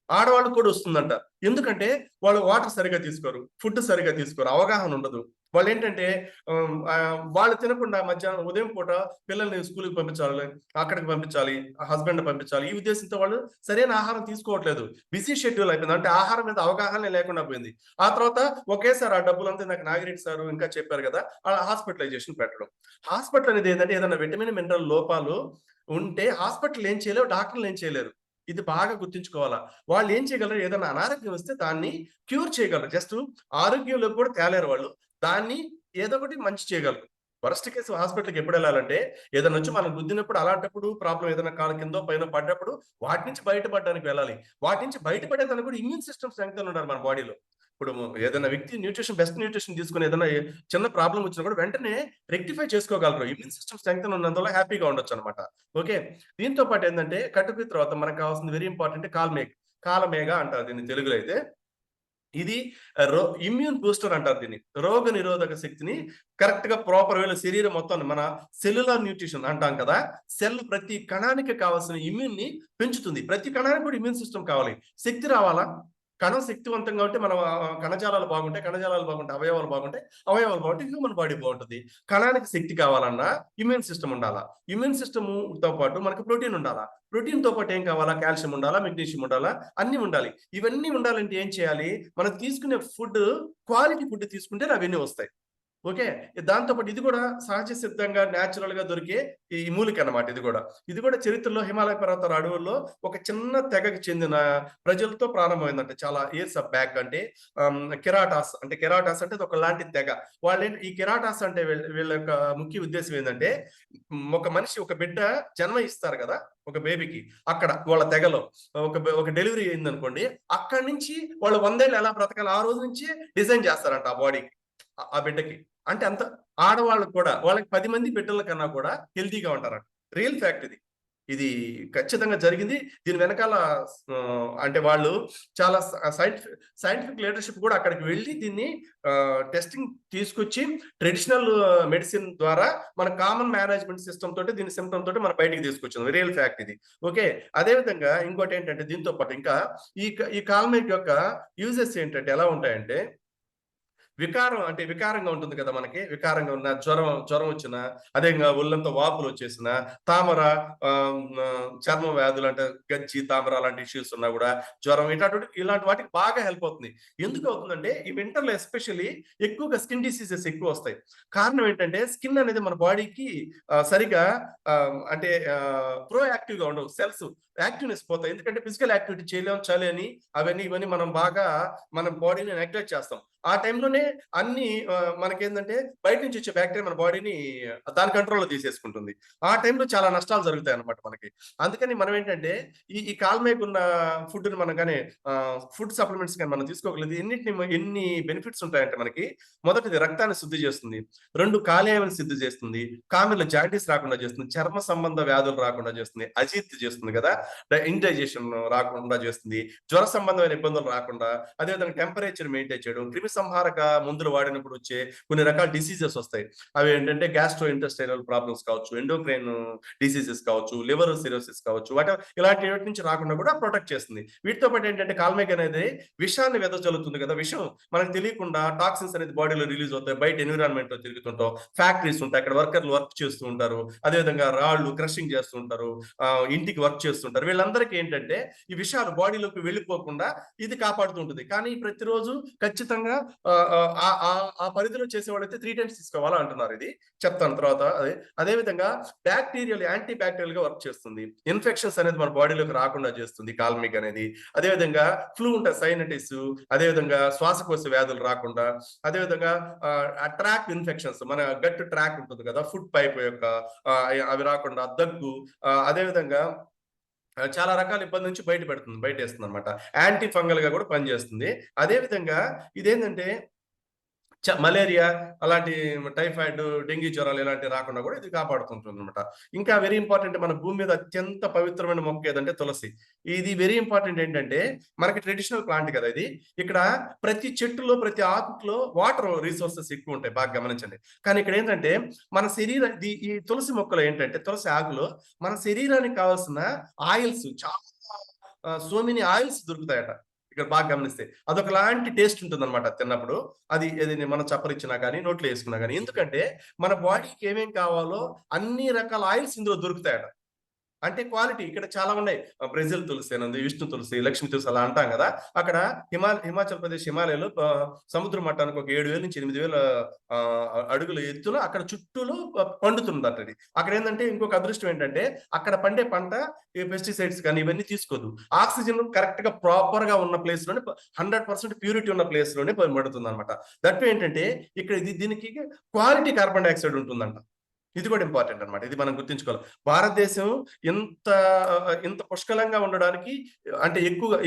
ఆడవాళ్ళకి కూడా వస్తుందంట. ఎందుకంటే వాళ్ళు వాటర్ సరిగ్గా తీసుకోరు. ఫుడ్ సరిగ్గా తీసుకోరు. అవగాహన ఉండదు. వాళ్ళేంటంటే వాళ్ళు తినకుండా మధ్యాహ్నం ఉదయం పూట పిల్లల్ని స్కూలుకి పంపించాలి, అక్కడికి పంపించాలి, హస్బెండ్‌ని పంపించాలి. ఈ ఉద్దేశంతో వాళ్ళు సరైన ఆహారం తీసుకోవట్లేదు. బిజీ షెడ్యూల్ అయిపోయింది. అంటే ఆహారం మీద అవగాహనే లేకుండా పోయింది. ఆ తర్వాత ఒకేసారి ఆ డబ్బులంతా ఇందాక నాగిరెడ్డి సారు ఇంకా చెప్పారు కదా! హాస్పిటలైజేషన్ పెట్టడం. హాస్పిటల్ అనేది ఏందంటే ఏదైనా విటమిన్, మినరల్ లోపాలు ఉంటే హాస్పిటల్ ఏం చేయలేవు, డాక్టర్‌లు ఏం చేయలేరు. ఇది బాగా గుర్తుంచుకోవాలా. వాళ్ళేం చేయగలరు? ఏదైనా అనారోగ్యం వస్తే దాన్ని క్యూర్ చేయగలరు. జస్ట్ ఆరోగ్యంలోకి కూడా తేలేరు వాళ్ళు. దాన్ని ఏదో ఒకటి మంచి చేయగలరు. వరస్ట్ కేస్ హాస్పిటల్‌కి ఎప్పుడెళ్ళాలంటే ఏదైనా వచ్చి మనం గుద్దినప్పుడు అలాంటప్పుడు ప్రాబ్లమ్ ఏదైనా కాళ్ళ కిందో, పైనో పడ్డప్పుడు వాటి నుంచి బయటపడడానికి వెళ్ళాలి. వాటి నుంచి బయటపడేదానికి కూడా ఇమ్యూన్ సిస్టమ్ స్ట్రెంగ్తెన్ ఉండాలి మన బాడీలో. ఇప్పుడు ఏదైనా వ్యక్తి బెస్ట్ న్యూట్రిషన్ తీసుకొని ఏదైనా చిన్న ప్రాబ్లమ్ వచ్చినా కూడా వెంటనే రెక్టిఫై చేసుకోగలరు. ఇమ్యూన్ సిస్టమ్ స్ట్రెంగ్తెన్ ఉన్నందువల్ల హ్యాపీగా ఉండొచ్చనమాట. ఓకే. దీంతో పాటు ఏందంటే కటుకు తర్వాత మనకు కావాల్సింది వెరీ ఇంపార్టెంట్ కాలమేఘ అంటారు దీన్ని తెలుగులో అయితే. ఇది ఇమ్యూన్ బూస్టర్ అంటారు దీన్ని. రోగ నిరోధక శక్తిని కరెక్ట్‌గా ప్రాపర్ వేలో శరీరం మొత్తాన్ని మన సెల్యులార్ న్యూట్రిషన్ అంటాం కదా! ప్రతి కణానికి కావాల్సిన ఇమ్యూన్‌ని పెంచుతుంది. ప్రతి కణానికి కూడా ఇమ్యూన్ సిస్టమ్ కావాలి. శక్తి రావాలా? కణం శక్తివంతంగా ఉంటే మన కణజాలాలు బాగుంటాయి. కణజాలాలు బాగుంటే అవయవాలు బాగుంటాయి. అవయవాలు బాగుంటే హ్యూమన్ బాడీ బాగుంటది. కణానికి శక్తి కావాలన్నా ఇమ్యూన్ సిస్టమ్ ఉండాలా. ఇమ్యూన్ సిస్టమ్‌తో పాటు మనకు ప్రోటీన్ ఉండాలా. ప్రోటీన్‌తో పాటు ఏం కావాలా? కాల్షియం ఉండాలా, మెగ్నీషియం ఉండాలా, అన్నీ ఉండాలి. ఇవన్నీ ఉండాలంటే ఏం చేయాలి? మనం తీసుకునే క్వాలిటీ ఫుడ్ తీసుకుంటేనే అవన్నీ వస్తాయి. ఓకే. దాంతో పాటు ఇది కూడా సహజ సిద్ధంగా నేచురల్‌గా దొరికే ఈ మూలిక అన్నమాట ఇది గూడా. ఇది కూడా చరిత్రలో హిమాలయ పర్వతాల అడవుల్లో ఒక చిన్న తెగకు చెందిన ప్రజలతో ప్రారంభమైందంట. చాలా ఇయర్స్ బ్యాక్ అంటే కెరాటాస్ అంటే అదొకలాంటి తెగ. ఈ కెరాటాస్ అంటే వీళ్ళ యొక్క ముఖ్య ఉద్దేశ్యం ఏందంటే ఒక మనిషి ఒక బిడ్డ జన్మ ఇస్తారు గదా! ఒక బేబీకి. అక్కడ వాళ్ళ తెగలో ఒక డెలివరీ అయిందనుకోండి. అక్కడి నుంచి వాళ్ళు 100 ఏళ్ళు ఎలా బ్రతకాలి ఆ రోజు నుంచి డిజైన్ చేస్తారంట ఆ బాడీకి. ఆ బిడ్డకి. అంటే అంత ఆడవాళ్ళకి కూడా వాళ్ళకి 10 మంది బిడ్డల కన్నా కూడా హెల్తీగా ఉంటారంట. రియల్ ఫ్యాక్ట్ ఇది. ఇది ఖచ్చితంగా జరిగింది. దీని వెనకాల అంటే వాళ్ళు చాలా సైంటిఫిక్ లీడర్‌షిప్ కూడా అక్కడికి వెళ్లి దీన్ని టెస్టింగ్ తీసుకొచ్చి ట్రెడిషనల్ మెడిసిన్ ద్వారా మన కామన్ మేనేజ్మెంట్ సిస్టమ్ తోటి దీని సిమ్టమ్ తోటి మనం బయటికి తీసుకొచ్చింది. రియల్ ఫ్యాక్ట్ ఇది. ఓకే. అదే విధంగా ఇంకోటేంటంటే దీంతో పాటు ఇంకా ఈ కాల్మేట్ యొక్క యూజెస్ ఏంటంటే ఎలా ఉంటాయంటే వికారంగా ఉంటుంది కదా మనకి. వికారంగా ఉన్న జ్వరం వచ్చినా, అదేవిధంగా ఒళ్ళంతా వాపులొచ్చేసినా, తామర చర్మ వ్యాధులు అంటే గజ్జి, తామర అలాంటి ఇష్యూస్ ఉన్నా గూడా జ్వరం ఇలాంటి వాటికి బాగా హెల్ప్ అవుతుంది. ఎందుకు అవుతుందంటే ఈ వింటర్‌లో ఎస్పెషల్లీ ఎక్కువగా స్కిన్ డిసీజెస్ ఎక్కువొస్తాయి. కారణం ఏంటంటే స్కిన్ అనేది మన బాడీకి సరిగ్గా అంటే ప్రొయాక్టివ్‌గా ఉండవు. సెల్స్ యాక్టివ్‌నెస్ పోతాయి. ఎందుకంటే ఫిజికల్ యాక్టివిటీ చేయలేం, చలి అని అవన్నీ ఇవన్నీ మనం బాగా మన బాడీని నెగ్లెక్ట్ చేస్తాం. ఆ టైంలోనే అన్ని మనకేందంటే బయట నుంచి వచ్చే బాక్టీరియా మన బాడీని దాని కంట్రోల్‌లో తీసేసుకుంటుంది. ఆ టైంలో చాలా నష్టాలు జరుగుతాయన్నమాట మనకి. అందుకని మనం ఏంటంటే ఈ కాల్మేకున్న ఫుడ్‌ని మనం గాని ఫుడ్ సప్లిమెంట్స్ గాని మనం తీసుకోగలిగితే ఎన్ని బెనిఫిట్స్ ఉంటాయంటే మనకి మొదటిది రక్తాన్ని శుద్ధి చేస్తుంది. 2 కాలేయాలను శుద్ధి చేస్తుంది. కామెర్లు జాండీస్ రాకుండా చేస్తుంది. చర్మ సంబంధ వ్యాధులు రాకుండా చేస్తుంది. అజీర్తి చేస్తుంది కదా! ఇండైజెషన్ రాకుండా చేస్తుంది. జ్వర సంబంధమైన ఇబ్బందులు రాకుండా అదేవిధంగా టెంపరేచర్ మెయింటైన్ చేయడం, క్రిమి సంహారక మందులు వాడినప్పుడు వచ్చే కొన్ని రకాల డిసీజెస్ వస్తాయి. అవి ఏంటంటే గ్యాస్ట్రో ఇంటెస్టైనల్ ప్రాబ్లమ్స్ కావచ్చు, ఎండోక్రైన్ డిసీజెస్ కావచ్చు, లివర్ సిరోసిస్ కావచ్చు, ఇలాంటి వాటి నుంచి రాకుండా కూడా ప్రొటెక్ట్ చేస్తుంది. వీటితో పాటు ఏంటంటే కాల్మేక్ అనేది విషాన్ని వెదజల్లుతుంది కదా! విషం మనకు తెలియకుండా టాక్సిన్స్ అనేది బాడీలో రిలీజ్ అవుతాయి. బయట ఎన్విరాన్మెంట్ లో తిరుగుతుంటాం. ఫ్యాక్టరీస్ ఉంటాయి. అక్కడ వర్కర్లు వర్క్ చేస్తూ ఉంటారు. అదేవిధంగా రాళ్ళు క్రషింగ్ చేస్తూ ఉంటారు. ఇంటికి వర్క్ చేస్తుంటారు. వీళ్ళందరికీ ఏంటంటే ఈ విషయాలు బాడీలోకి వెళ్ళిపోకుండా ఇది కాపాడుతూ ఉంటుంది. కానీ ప్రతిరోజు ఖచ్చితంగా ఆ పరిధిలో చేసేవాళ్ళైతే 3 టైమ్స్ తీసుకోవాలా అంటున్నారు. ఇది చెప్తాను తర్వాత. అదే విధంగా యాంటీ బ్యాక్టీరియల్ గా వర్క్ చేస్తుంది. ఇన్ఫెక్షన్స్ అనేది మన బాడీలోకి రాకుండా చేస్తుంది కాల్మిక్ అనేది. అదే విధంగా ఫ్లూ ఉంటాయి, సైనటిస్, అదే విధంగా శ్వాసకోశ వ్యాధులు రాకుండా, అదే విధంగా ట్రాక్ ఇన్ఫెక్షన్స్ మన గట్ ట్రాక్ ఉంటుంది కదా, ఫుడ్ పైప్ యొక్క అవి రాకుండా, దగ్గు, అదే విధంగా చాలా రకాల ఇబ్బంది నుంచి బయటేస్తుందన్నమాట. యాంటీ ఫంగల్ గా కూడా పనిచేస్తుంది. అదే విధంగా ఇదేంటంటే మలేరియా అలాంటి టైఫాయిడ్, డెంగీ జ్వరాలు ఇలాంటివి రాకుండా కూడా ఇది కాపాడుతుంటుందన్నమాట. ఇంకా వెరీ ఇంపార్టెంట్ మన భూమి మీద అత్యంత పవిత్రమైన మొక్క ఏదంటే తులసి. ఇది వెరీ ఇంపార్టెంట్ ఏంటంటే మనకి ట్రెడిషనల్ ప్లాంట్ కదా ఇది. ఇక్కడ ప్రతి చెట్టులో, ప్రతి ఆకులో వాటర్ రిసోర్సెస్ ఎక్కువ ఉంటాయి. బాగా గమనించండి. కానీ ఇక్కడ ఏంటంటే మన ఈ తులసి మొక్కలో ఏంటంటే తులసి ఆకులో మన శరీరానికి కావాల్సిన ఆయిల్స్ చాలా సో మెనీ ఆయిల్స్ దొరుకుతాయట. ఇక్కడ బాగా గమనిస్తే. అదొకలాంటి టేస్ట్ ఉంటుందన్నమాట తిన్నప్పుడు. అది మనం చప్పరిచ్చినా గానీ, నోట్లో యేసుకున్నా గానీ. ఎందుకంటే మన బాడీకి ఏమేం కావాలో అన్ని రకాల ఆయిల్స్ ఇందులో దొరుకుతాయట. అంటే క్వాలిటీ ఇక్కడ చాలా ఉన్నాయి. బ్రెజిల్ తులసి అని ఉంది, విష్ణు తులసి, లక్ష్మి తులసి అలా అంటాం గదా! అక్కడ హిమాచల్ ప్రదేశ్ హిమాలయాలో సముద్ర మట్టానికి ఒక 7,000-8,000 అడుగుల ఎత్తున అక్కడ చుట్టూలో పండుతుందట ఇది. అక్కడేందంటే ఇంకొక అదృష్టం ఏంటంటే అక్కడ పండే పంట ఈ పెస్టిసైడ్స్ గాని ఇవన్నీ తీసుకోదు. ఆక్సిజన్ కరెక్ట్‌గా ప్రాపర్‌గా ఉన్న ప్లేస్‌లోనే 100% ప్యూరిటీ ఉన్న ప్లేస్‌లోనే పండుతుందన్నమాట. దట్ ఏంటంటే ఇక్కడ దీనికి క్వాలిటీ కార్బన్ డయాక్సైడ్ ఉంటుందంట. ఇది కూడా ఇంపార్టెంట్ అన్నమాట. ఇది మనం గుర్తుంచుకోవాలి. భారతదేశం ఇంత ఇంత పుష్కలంగా ఉండడానికి అంటే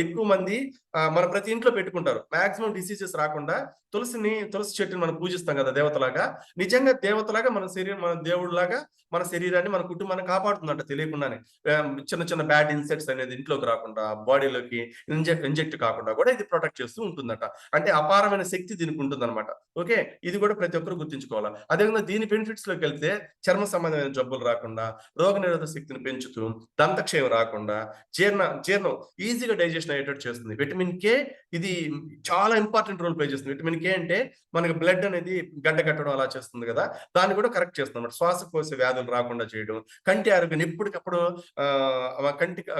ఎక్కువ మంది మన ప్రతి ఇంట్లో పెట్టుకుంటారు. మాక్సిమం డిసీజెస్ రాకుండా తులసి చెట్టుని మనం పూజిస్తాం కదా దేవతలాగా. నిజంగా దేవతలాగా మన దేవుడిలాగా మన శరీరాన్ని, మన కుటుంబాన్ని కాపాడుతుందంట తెలియకుండానే. చిన్న చిన్న బ్యాడ్ ఇన్సెక్ట్స్ అనేది ఇంట్లోకి రాకుండా, బాడీలోకి ఇంజెక్ట్ కాకుండా కూడా ఇది ప్రొటెక్ట్ చేస్తూ ఉంటుందట. అంటే అపారమైన శక్తి దీనికి ఉంటుందన్నమాట. ఓకే. ఇది కూడా ప్రతి ఒక్కరు గుర్తుంచుకోవాలా. అదేవిధంగా దీని బెనిఫిట్స్ లోకెళ్తే చర్మ సంబంధమైన జబ్బులు రాకుండా, రోగనిరోధక శక్తిని పెంచుతూ, దంతక్షయం రాకుండా, జీర్ణం ఈజీగా డైజెషన్ అయ్యేటట్టు చేస్తుంది. విటమిన్ కే ఇది చాలా ఇంపార్టెంట్ రోల్ ప్లే చేస్తుంది. విటమిన్ కే అంటే మనకి బ్లడ్ అనేది గడ్డ కట్టడం అలా చేస్తుంది కదా! దాన్ని కూడా కరెక్ట్ చేస్తుందన్నమాట. శ్వాసకోశ వ్యాధులు రాకుండా చేయడం, కంటి ఆరోగ్యం ఎప్పటికప్పుడు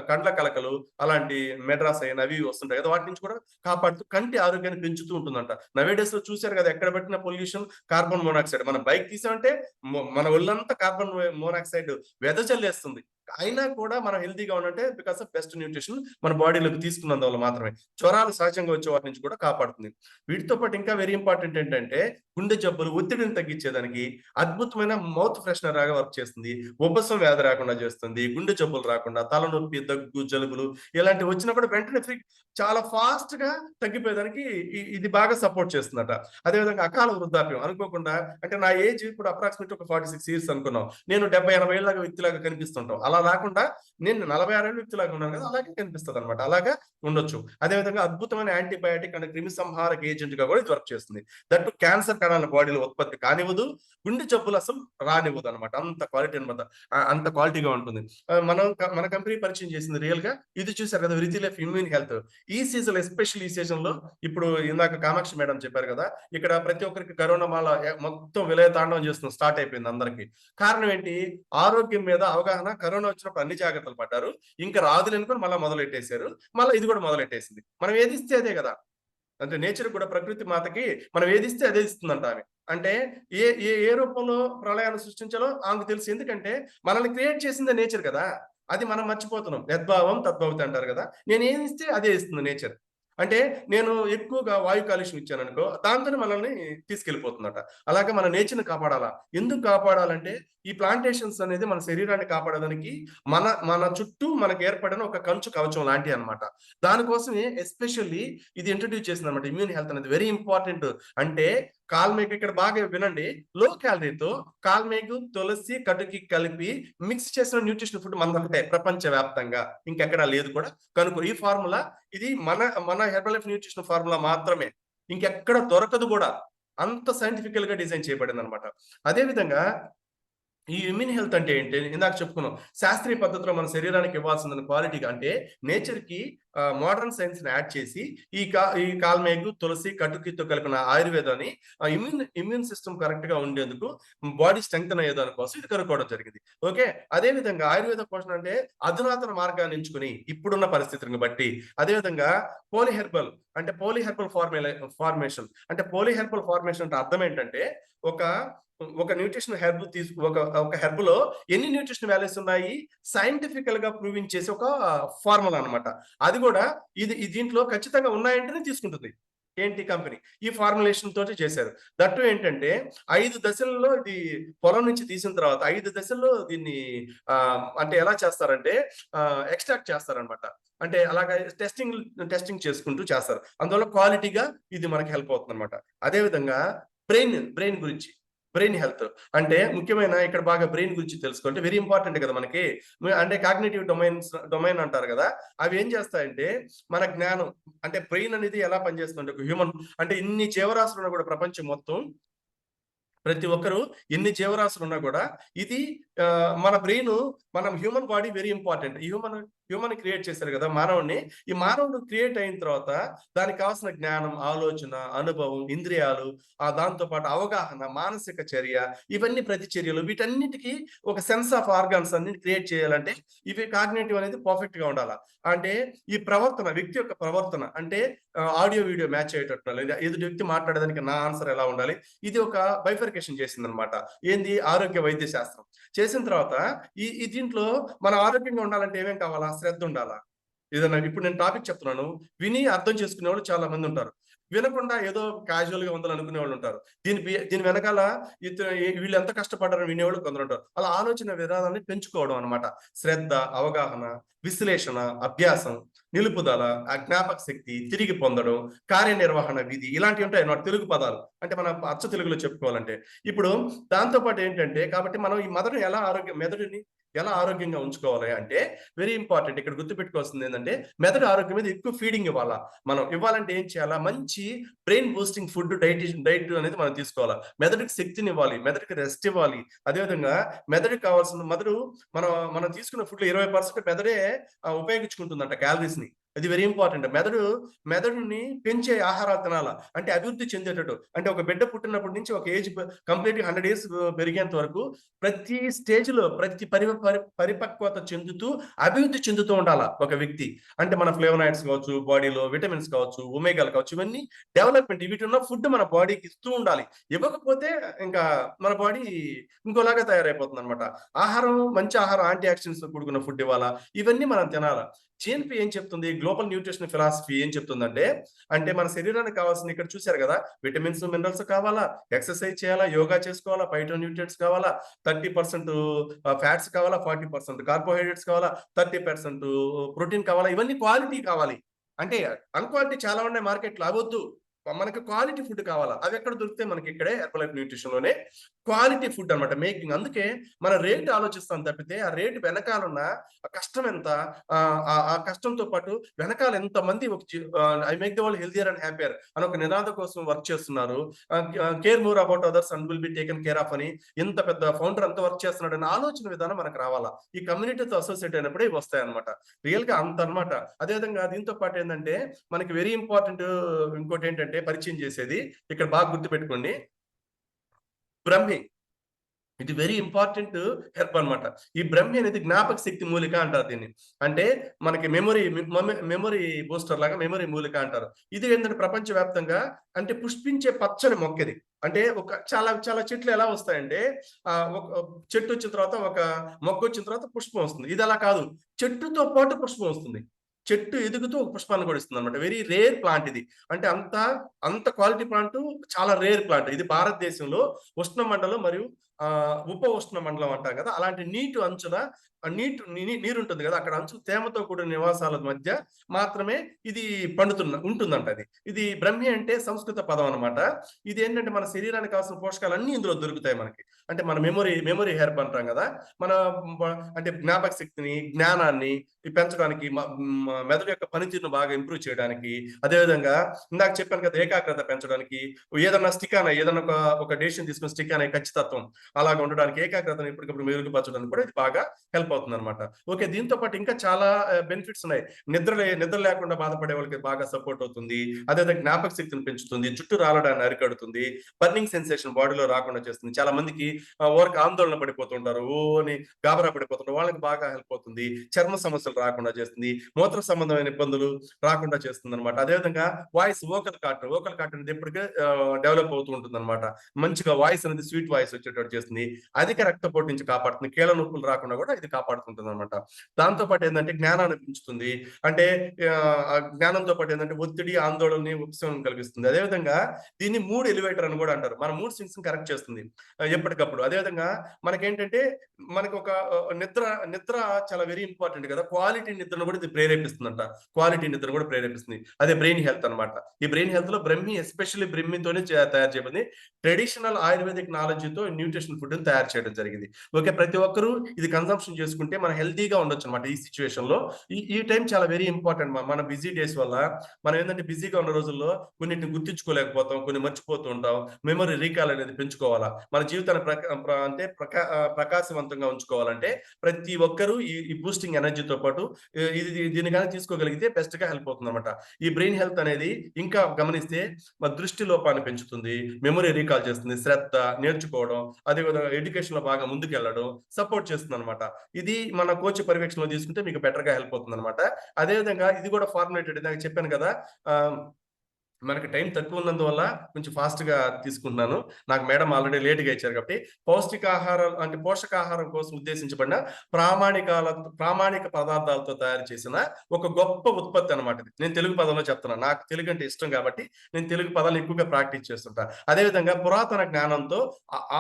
కండ్ల కలకలు అలాంటి మెడ్రాస్ అయిన అవి వస్తుంటాయి కదా! వాటి నుంచి కూడా కాపాడుతూ కంటి ఆరోగ్యాన్ని పెంచుతూ ఉంటుందంట. నవే డేస్‌లో చూసారు కదా! ఎక్కడ పెట్టిన పొల్యూషన్, కార్బన్ మోనాక్సైడ్. మనం బైక్ తీసామంటే మన ఒళ్ళంతా కార్బన్ మోనాక్సైడ్ వెదజల్లేస్తుంది. అయినా కూడా మనం హెల్తీగా ఉండంటే బికాస్ ఆఫ్ బెస్ట్ న్యూట్రిషన్ మన బాడీలోకి తీసుకున్నందువల్ల మాత్రమే. జ్వరాలు సహజంగా వచ్చే వాటి నుంచి కూడా కాపాడుతుంది. వీటితో పాటు ఇంకా వెరీ ఇంపార్టెంట్ ఏంటంటే గుండె జబ్బులు, ఒత్తిడిని తగ్గించేదానికి అద్భుతమైన మౌత్ ఫ్రెషనర్ లాగా వర్క్ చేస్తుంది. ఉబ్బసం వ్యాధి రాకుండా చేస్తుంది. గుండె జబ్బులు రాకుండా, తలనొప్పి, దగ్గు, జలుబులు ఇలాంటివి వచ్చినా కూడా వెంటనే చాలా ఫాస్ట్‌గా తగ్గిపోయేదానికి ఇది బాగా సపోర్ట్ చేస్తుందట. అదేవిధంగా అకాల వృద్ధాప్యం అనుకోకుండా అంటే నా ఏజ్ ఇప్పుడు అప్రాక్సిమేట్ ఒక 46 ఇయర్స్ అనుకున్నాం. నేను 70, 80 ఏళ్ళ వ్యక్తిలాగా కనిపిస్తుంటాం. అలా రాకుండా నేను 46 ఏళ్ల వ్యక్తిలాగా ఉన్నాను కదా! అలాగే కనిపిస్తదనమాట. అలాగా ఉండొచ్చు. అదేవిధంగా అద్భుతమైన యాంటీబయాటిక్ అండ్ క్రిమిసంహారక ఏజెంట్‌గా కూడా ఇది వర్క్ చేస్తుంది. దట్టు క్యాన్సర్ కణాలను బాడీలో ఉత్పత్తి కానివ్వదు. గుండె జబ్బులు అసలు రానివ్వదనమాట. అంత క్వాలిటీ అనమాట. అంత క్వాలిటీగా ఉంటుంది. మన కంపెనీ పరిచయం చేసింది రియల్‌గా ఇది చూసారు కదా! రితిలైఫ్ ఇమ్యూన్ హెల్త్. ఈ సీజన్‌లో ఎస్పెషల్లీ ఈ సీజన్‌లో ఇప్పుడు ఇందాక కామాక్షి మేడం చెప్పారు కదా! ఇక్కడ ప్రతి ఒక్కరికి కరోనా మాల మొత్తం విలయతాండవం చేస్తుంది. స్టార్ట్ అయిపోయింది అందరికి. కారణం ఏంటి? ఆరోగ్యం మీద అవగాహన కరోనా వచ్చినప్పుడు అన్ని జాగ్రత్తలు పడ్డారు. ఇంకా రాదులనుకొని మళ్ళా మొదలెట్టేసారు. మళ్ళా ఇది కూడా మొదలెట్టేసింది. మనం ఏదిస్తే అదే కదా! అంటే నేచర్ కూడా ప్రకృతి మాతకి మనం ఏదిస్తే అదే ఇస్తుందంట ఆమె. అంటే ఏ ఏ ఏ రూపంలో ప్రళయాన్ని సృష్టించాలో ఆమెకు తెలుసు. ఎందుకంటే మనల్ని క్రియేట్ చేసిందే నేచర్ కదా! అది మనం మర్చిపోతున్నాం. యద్భావం తద్భవతి అంటారు కదా! నేనేమిస్తే అదే ఇస్తుంది నేచర్. అంటే నేను ఎక్కువగా వాయు కాలుష్యం ఇచ్చాననుకో దాంతోనే మనల్ని తీసుకెళ్ళిపోతుందట. అలాగే మన నేచర్‌ని కాపాడాలా. ఎందుకు కాపాడాలంటే ఈ ప్లాంటేషన్స్ అనేది మన శరీరాన్ని కాపాడడానికి మన మన చుట్టూ మనకు ఏర్పడిన ఒక కంచు కవచం లాంటియన్నమాట. దానికోసమే ఎస్పెషల్లీ ఇది ఇంట్రొడ్యూస్ చేసిందన్నమాట. ఇమ్యూన్ హెల్త్ అనేది వెరీ ఇంపార్టెంట్. అంటే కాల్మేఘ ఇక్కడ బాగా వినండి. లో క్యాలరీతో కాల్మేఘ, తులసి, కటుకి కలిపి మిక్స్ చేసిన న్యూట్రిషన్ ఫుడ్ మనదొకటే ప్రపంచవ్యాప్తంగా. ఇంకెక్కడా లేదు కూడా. కనుక్కో ఈ ఫార్ములా ఇది మన హెర్బల్ లైఫ్ న్యూట్రిషన్ ఫార్ములా మాత్రమే. ఇంకెక్కడ దొరకదు గూడా. అంత సైంటిఫికల్‌గా డిజైన్ చేయబడిందన్నమాట. అదే విధంగా ఈ ఇమ్యూన్ హెల్త్ అంటే ఏంటి? ఇందాక చెప్పుకున్నాం. శాస్త్రీయ పద్ధతిలో మన శరీరానికి ఇవ్వాల్సిన క్వాలిటీగా అంటే నేచర్‌కి మోడర్న్ సైన్స్‌ని యాడ్ చేసి ఈ కాల్మేఘు, తులసి, కటుకితో కలిపిన ఆయుర్వేదాన్ని ఇమ్యూన్ సిస్టమ్ కరెక్ట్‌గా ఉండేందుకు బాడీ స్ట్రెంగ్తెన్ అయ్యేదాని కోసం ఇది కనుక్కోవడం జరిగింది. ఓకే. అదే విధంగా ఆయుర్వేద పోషణ అంటే అధునాతన మార్గాన్ని ఎంచుకొని ఇప్పుడున్న పరిస్థితులను బట్టి అదే విధంగా పోలీహెర్బల్ అంటే పోలీహెర్బల్ ఫార్మేషన్ అంటే పోలీహెర్బల్ ఫార్మేషన్ అంటే అర్థం ఏంటంటే ఒక ఒక న్యూట్రిషన్ హెర్బ్ ఒక హెర్బ్‌లో ఎన్ని న్యూట్రిషన్ వాల్యూస్ ఉన్నాయి సైంటిఫికల్‌గా ప్రూవింగ్ చేసి ఒక ఫార్ములా అన్నమాట. అది కూడా దీంట్లో ఖచ్చితంగా ఉన్నాయంటేనే తీసుకుంటుంది. ఏంటి కంపెనీ. ఈ ఫార్ములేషన్ తోటి చేశారు. దట్టు ఏంటంటే 5 దశల్లో ఇది పొలం నుంచి తీసిన తర్వాత 5 దశల్లో దీన్ని అంటే ఎలా చేస్తారంటే ఎక్స్ట్రాక్ట్ చేస్తారన్నమాట. అంటే అలాగా టెస్టింగ్ చేసుకుంటూ చేస్తారు. అందువల్ల క్వాలిటీగా ఇది మనకి హెల్ప్ అవుతుందన్నమాట. అదే విధంగా బ్రెయిన్ గురించి. Brain health. అంటే ముఖ్యమైన ఇక్కడ బాగా బ్రెయిన్ గురించి తెలుసుకుంటే వెరీ ఇంపార్టెంట్ కదా మనకి. అంటే కాగ్నిటివ్ డొమైన్ అంటారు కదా! అవి ఏం చేస్తాయంటే మన జ్ఞానం అంటే బ్రెయిన్ అనేది ఎలా పనిచేస్తుందంటే ఒక హ్యూమన్ అంటే ఇన్ని జీవరాశులున్నా కూడా ప్రపంచం మొత్తం ప్రతి ఒక్కరు ఎన్ని జీవరాశులున్నా కూడా ఇది మన బ్రెయిన్ మనం human body very important. Human create చేశారు కదా మానవుడిని. ఈ మానవుడు క్రియేట్ అయిన తర్వాత దానికి కావాల్సిన జ్ఞానం, ఆలోచన, అనుభవం, ఇంద్రియాలు దాంతో పాటు అవగాహన, మానసిక చర్య ఇవన్నీ ప్రతిచర్యలు వీటన్నిటికి ఒక సెన్స్ ఆఫ్ ఆర్గాన్స్ అన్ని క్రియేట్ చేయాలంటే ఇవి కాగ్నిటివ్ అనేది పర్ఫెక్ట్‌గా ఉండాల. అంటే ఈ ప్రవర్తన వ్యక్తి యొక్క ప్రవర్తన అంటే ఆడియో, వీడియో మ్యాచ్ అయ్యేటట్టు లేదా ఎదుటి వ్యక్తి మాట్లాడేదానికి నా ఆన్సర్ ఎలా ఉండాలి? ఇది ఒక బైఫర్కేషన్ చేసిందనమాట. ఏంది ఆరోగ్య వైద్య శాస్త్రం. చేసిన తర్వాత ఈ దీంట్లో మనం ఆరోగ్యంగా ఉండాలంటే ఏమేం కావాలా? శ్రద్ధ ఉండాలా. ఏదన్నా ఇప్పుడు నేను టాపిక్ చెప్తున్నాను. విని అర్థం చేసుకునేవాళ్ళు చాలా మందుంటారు. వినకుండా ఏదో క్యాజువల్‌గా ఉందని అనుకునేవాళ్ళు ఉంటారు. దీని వెనకాల వీళ్ళు ఎంత కష్టపడ్డారని వినేవాళ్ళు కొందరుంటారు. అలా ఆలోచన విధానాన్ని పెంచుకోవడం అన్నమాట. శ్రద్ధ, అవగాహన, విశ్లేషణ, అభ్యాసం, నిలుపుదల, జ్ఞాపక శక్తి, తిరిగి పొందడం, కార్యనిర్వహణ విధి ఇలాంటివి ఉంటాయి అన్నమాట తెలుగు పదాలు. అంటే మన అచ్చ తెలుగులో చెప్పుకోవాలంటే. ఇప్పుడు దాంతో పాటు ఏంటంటే కాబట్టి మనం ఈ మెదడుని ఎలా ఆరోగ్యంగా ఉంచుకోవాలి అంటే వెరీ ఇంపార్టెంట్. ఇక్కడ గుర్తుపెట్టుకోవాల్సింది ఏందంటే మెదడు ఆరోగ్యం మీద ఎక్కువ ఫీడింగ్ ఇవ్వాలా. మనం ఇవ్వాలంటే ఏం చేయాలా? మంచి బ్రెయిన్ బూస్టింగ్ ఫుడ్ డైట్ అనేది మనం తీసుకోవాలా. మెదడుకి శక్తినివ్వాలి. మెదడుకి రెస్ట్ ఇవ్వాలి. అదేవిధంగా మెదడుకి కావాల్సిన మనం తీసుకున్న ఫుడ్‌లో 20% మెదడే ఉపయోగించుకుంటుందంట క్యాలరీస్‌ని. అది వెరీ ఇంపార్టెంట్. మెదడుని పెంచే ఆహారాలు తినాలా. అంటే అభివృద్ధి చెందేటట్టు. అంటే ఒక బిడ్డ పుట్టినప్పటి నుంచి ఒక ఏజ్ కంప్లీట్‌గా 100 ఇయర్స్ పెరిగేంత వరకు ప్రతి స్టేజ్‌లో ప్రతి పరిపక్వత చెందుతూ, అభివృద్ధి చెందుతూ ఉండాలా ఒక వ్యక్తి. అంటే మన ఫ్లేవనాయిడ్స్ కావచ్చు, బాడీలో విటమిన్స్ కావచ్చు, ఒమేగాలు కావచ్చు, ఇవన్నీ డెవలప్‌మెంట్ వీటిన్న ఫుడ్ మన బాడీకి ఇస్తూ ఉండాలి. ఇవ్వకపోతే ఇంకా మన బాడీ ఇంకోలాగా తయారైపోతుందనమాట. మంచి ఆహారం యాంటీ ఆక్సిడెంట్స్‌తో కూడుకున్న ఫుడ్ ఇవ్వాలా. ఇవన్నీ మనం తినాలా. జీఎన్‌పీ ఏం చెప్తుంది? గ్లోబల్ న్యూట్రిషన్ ఫిలాసఫీ ఏం చెప్తుందంటే, అంటే మన శరీరానికి కావాల్సిన ఇక్కడ చూసారు కదా! విటమిన్స్, మినరల్స్ కావాలా, ఎక్సర్‌సైజ్ చేయాలా, యోగా చేసుకోవాలా, ఫైటోన్యూట్రియంట్స్ కావాలా, 30% ఫ్యాట్స్ కావాలా, 40% కార్బోహైడ్రేట్స్ కావాలా, 30% ప్రోటీన్ కావాలా, ఇవన్నీ క్వాలిటీ కావాలి. అంటే అన్‌క్వాలిటీ చాలా ఉన్నాయి మార్కెట్‌లో అవొద్దు. మనకి క్వాలిటీ ఫుడ్ కావాలా. అవెక్కడ దొరుకుతాయి? మనకి ఇక్కడే హెర్బలైఫ్ న్యూట్రిషన్‌లోనే క్వాలిటీ ఫుడ్ అన్నమాట మేకింగ్. అందుకే మన రేట్ ఆలోచిస్తాం తప్పితే, ఆ రేట్ వెనకాలున్న ఆ కష్టం ఎంత, ఆ కష్టంతో పాటు వెనకాల ఎంతమంది I make the world healthier and happier అని ఒక నినాదం కోసం వర్క్ చేస్తున్నారు. Care more about others and will be taken care of అని ఇంత పెద్ద ఫౌండర్ అంత వర్క్ చేస్తున్నాడు అనే ఆలోచన విధానం మనకు రావాలా. ఈ కమ్యూనిటీతో అసోసియేట్ అయినప్పుడే ఇవి వస్తాయన్నమాట. రియల్ గా అంత అన్నమాట. అదేవిధంగా దీంతో పాటు ఏంటంటే మనకి వెరీ ఇంపార్టెంట్ ఇంకోటి ఏంటంటే పరిచయం చేసేది ఇక్కడ బాగా గుర్తుపెట్టుకోండి. బ్రహ్మి. ఇది వెరీ ఇంపార్టెంట్ హెర్బ్ అన్నమాట. ఈ బ్రహ్మి అనేది జ్ఞాపక శక్తి మూలిక అంటారు దీన్ని. అంటే మనకి మెమరీ బూస్టర్ లాగా మెమరీ మూలిక అంటారు. ఇది ఏంటంటే ప్రపంచవ్యాప్తంగా అంటే పుష్పించే పచ్చని మొక్క ఇది. అంటే చాలా చాలా చెట్లు ఎలా వస్తాయంటే ఒక చెట్టు వచ్చిన తర్వాత ఒక మొక్క వచ్చిన తర్వాత పుష్పం వస్తుంది. ఇది అలా కాదు. చెట్టుతో పాటు పుష్పం వస్తుంది. చెట్టు ఎదుగుతూ ఒక పుష్పాన్ని కూడా ఇస్తుందన్నమాట. వెరీ రేర్ ప్లాంట్ ఇది. అంటే అంత క్వాలిటీ ప్లాంట్, చాలా రేర్ ప్లాంట్. ఇది భారతదేశంలో ఉష్ణమండలం మరియు ఉప ఉష్ణ మండలం అంటాం కదా! అలాంటి నీటి అంచున నీరుంటుంది కదా! అక్కడ అంచు తేమతో కూడిన నివాసాల మధ్య మాత్రమే ఇది ఉంటుందంట అది. ఇది బ్రహ్మి అంటే సంస్కృత పదం అన్నమాట. ఇదేంటంటే మన శరీరానికి కావాల్సిన పోషకాలన్నీ ఇందులో దొరుకుతాయి మనకి. అంటే మన మెమరీ హెర్బ్ అంటాం కదా! మన అంటే జ్ఞాపక శక్తిని, జ్ఞానాన్ని పెంచడానికి మెదడు యొక్క పనితీరును బాగా ఇంప్రూవ్ చేయడానికి, అదేవిధంగా ఇందాక చెప్పాను కదా! ఏకాగ్రత పెంచడానికి, ఏదన్నా ఒక డెసిషన్ తీసుకొని స్టిక్ అనే ఖచ్చితత్వం అలాగా ఉండడానికి, ఏకాగ్రతను ఎప్పటికప్పుడు మెరుగుపరచడానికి కూడా ఇది బాగా హెల్ప్ అవుతుందన్నమాట. ఓకే. దీంతో పాటు ఇంకా చాలా బెనిఫిట్స్ ఉన్నాయి. నిద్ర లేకుండా బాధపడే వాళ్ళకి బాగా సపోర్ట్ అవుతుంది. అదేవిధంగా జ్ఞాపక శక్తిని పెంచుతుంది. జుట్టు రాలడాన్ని అరికడుతుంది. బర్నింగ్ సెన్సేషన్ బాడీలో రాకుండా చేస్తుంది. చాలా మందికి ఊరికే ఆందోళన పడిపోతుంటారు. అని గాబరా పడిపోతుంటారు. వాళ్ళకి బాగా హెల్ప్ అవుతుంది. చర్మ సమస్యలు రాకుండా చేస్తుంది. మూత్ర సంబంధమైన ఇబ్బందులు రాకుండా చేస్తుందన్నమాట. అదేవిధంగా వోకల్ కార్డ్ అనేది ఎప్పటికే డెవలప్ అవుతూ ఉంటుందన్నమాట. మంచిగా వాయిస్ అనేది స్వీట్ వాయిస్ వచ్చేటట్టు చేస్తుంది. అధిక రక్తపోటు నుంచి కాపాడుతుంది. కీళ్ళ నొప్పులు రాకుండా కూడా ఇది కాపాడుతుంటుందన్నమాట. దాంతో పాటు ఏందంటే జ్ఞానాన్ని పెంచుతుంది. అంటే జ్ఞానంతో పాటు ఏందంటే ఒత్తిడి, ఆందోళనని ఉపశమనం కలిగిస్తుంది. అదేవిధంగా దీన్ని మూడ్ ఎలివేటర్ అని కూడా అంటారు. మన మూడ్ స్వింగ్స్‌ని కరెక్ట్ చేస్తుంది ఎప్పటికప్పుడు. అదేవిధంగా మనకేంటంటే మనకు ఒక నిద్ర చాలా వెరీ ఇంపార్టెంట్ కదా! క్వాలిటీ నిద్రను కూడా ఇది ప్రేరేపిస్తుందంట. క్వాలిటీ నిద్రను కూడా ప్రేరేపిస్తుంది. అదే బ్రెయిన్ హెల్త్ అన్నమాట. ఈ బ్రెయిన్ హెల్త్‌లో ఎస్పెషల్లీ బ్రహ్మితోనే తయారు చేయబడింది. ట్రెడిషనల్ ఆయుర్వేదిక్ నాలెడ్జ్‌తో న్యూట్రిషన్ ఫుడ్‌ని తయారు చేయడం జరిగింది. ఓకే. ప్రతి ఒక్కరు ఇది కన్సంప్షన్ చేసుకుంటే మనం హెల్తీగా ఉండొచ్చన్నమాట ఈ సిట్యుయేషన్‌లో. ఈ టైం చాలా వెరీ ఇంపార్టెంట్. మన బిజీ డేస్ వల్ల మనం ఏందంటే బిజీగా ఉన్న రోజుల్లో కొన్నిటిని గుర్తించుకోలేకపోతాం. కొన్ని మర్చిపోతూ ఉంటాం. మెమరీ రీకాల్ అనేది పెంచుకోవాలా. మన జీవితాన్ని ప్రకాశవంతంగా ఉంచుకోవాలంటే ప్రతి ఒక్కరూ ఈ బూస్టింగ్ ఎనర్జీతో పాటు దీన్ని గాని తీసుకోగలిగితే బెస్ట్‌గా హెల్ప్ అవుతుందన్నమాట. ఈ బ్రెయిన్ హెల్త్ అనేది ఇంకా గమనిస్తే దృష్టి లోపాన్ని పెంచుతుంది. మెమరీ రీకాల్ చేస్తుంది. శ్రద్ధ, నేర్చుకోవడం, అదేవిధంగా ఎడ్యుకేషన్‌లో బాగా ముందుకెళ్ళడం సపోర్ట్ చేస్తుందన్నమాట. ఇది మన కోచ్ పర్యవేక్షణలో తీసుకుంటే మీకు బెటర్‌గా హెల్ప్ అవుతుందన్నమాట. అదేవిధంగా ఇది కూడా ఫార్ములేటెడ్ ఇందాక చెప్పాను కదా! ఆహ్ మనకి టైం తక్కువ ఉన్నందువల్ల కొంచెం ఫాస్ట్‌గా తీసుకుంటున్నాను. నాకు మేడం ఆల్రెడీ లేట్‌గా ఇచ్చారు కాబట్టి, పౌష్టికాహారం అంటే పోషకాహారం కోసం ఉద్దేశించబడిన ప్రామాణిక పదార్థాలతో తయారు చేసిన ఒక గొప్ప ఉత్పత్తి అన్నమాట ఇది. నేను తెలుగు పదంలో చెప్తున్నాను. నాకు తెలుగు అంటే ఇష్టం కాబట్టి, నేను తెలుగు పదాలను ఎక్కువగా ప్రాక్టీస్ చేస్తుంటా. అదేవిధంగా పురాతన జ్ఞానంతో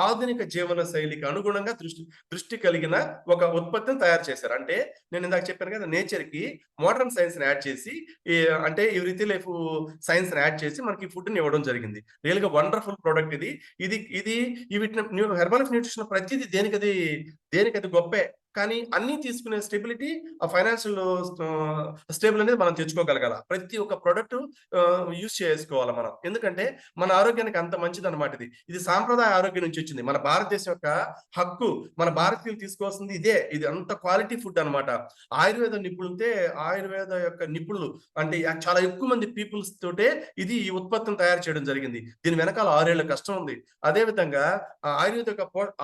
ఆధునిక జీవన శైలికి అనుగుణంగా దృష్టి కలిగిన ఒక ఉత్పత్తిని తయారు చేశారు. అంటే నేను ఇందాక చెప్పాను కదా! నేచర్‌కి మోడర్న్ సైన్స్‌ని యాడ్ చేసి అంటే ఈ వృత్తి లైఫ్ సైన్స్‌ని యాడ్ చేసి మనకి ఫుడ్‌ని ఇవ్వడం జరిగింది. రియల్‌గా వండర్‌ఫుల్ ప్రొడక్ట్ ఇది. ఇది ఇది ఈ వీటిని హెర్బల్ న్యూట్రిషన్ ప్రతిది దేనికది గొప్పే. కానీ అన్నీ తీసుకునే స్టెబిలిటీ, ఆ ఫైనాన్షియల్ స్టేబుల్ అనేది మనం తెచ్చుకోగలగాల. ప్రతి ఒక్క ప్రొడక్ట్ యూజ్ చేసుకోవాలి మనం. ఎందుకంటే మన ఆరోగ్యానికి అంత మంచిదన్నమాట ఇది. ఇది సాంప్రదాయ ఆరోగ్యం నుంచి వచ్చింది. మన భారతదేశం యొక్క హక్కు. మన భారతీయులు తీసుకోవాల్సింది ఇదే. ఇది అంత క్వాలిటీ ఫుడ్ అన్నమాట. ఆయుర్వేద నిపుణులతే ఆయుర్వేద యొక్క నిపుణులు అంటే చాలా ఎక్కువ మంది పీపుల్స్ తోటే ఇది ఈ ఉత్పత్తిని తయారు చేయడం జరిగింది. దీని వెనకాల 6 ఏళ్ల కష్టం ఉంది. అదే విధంగా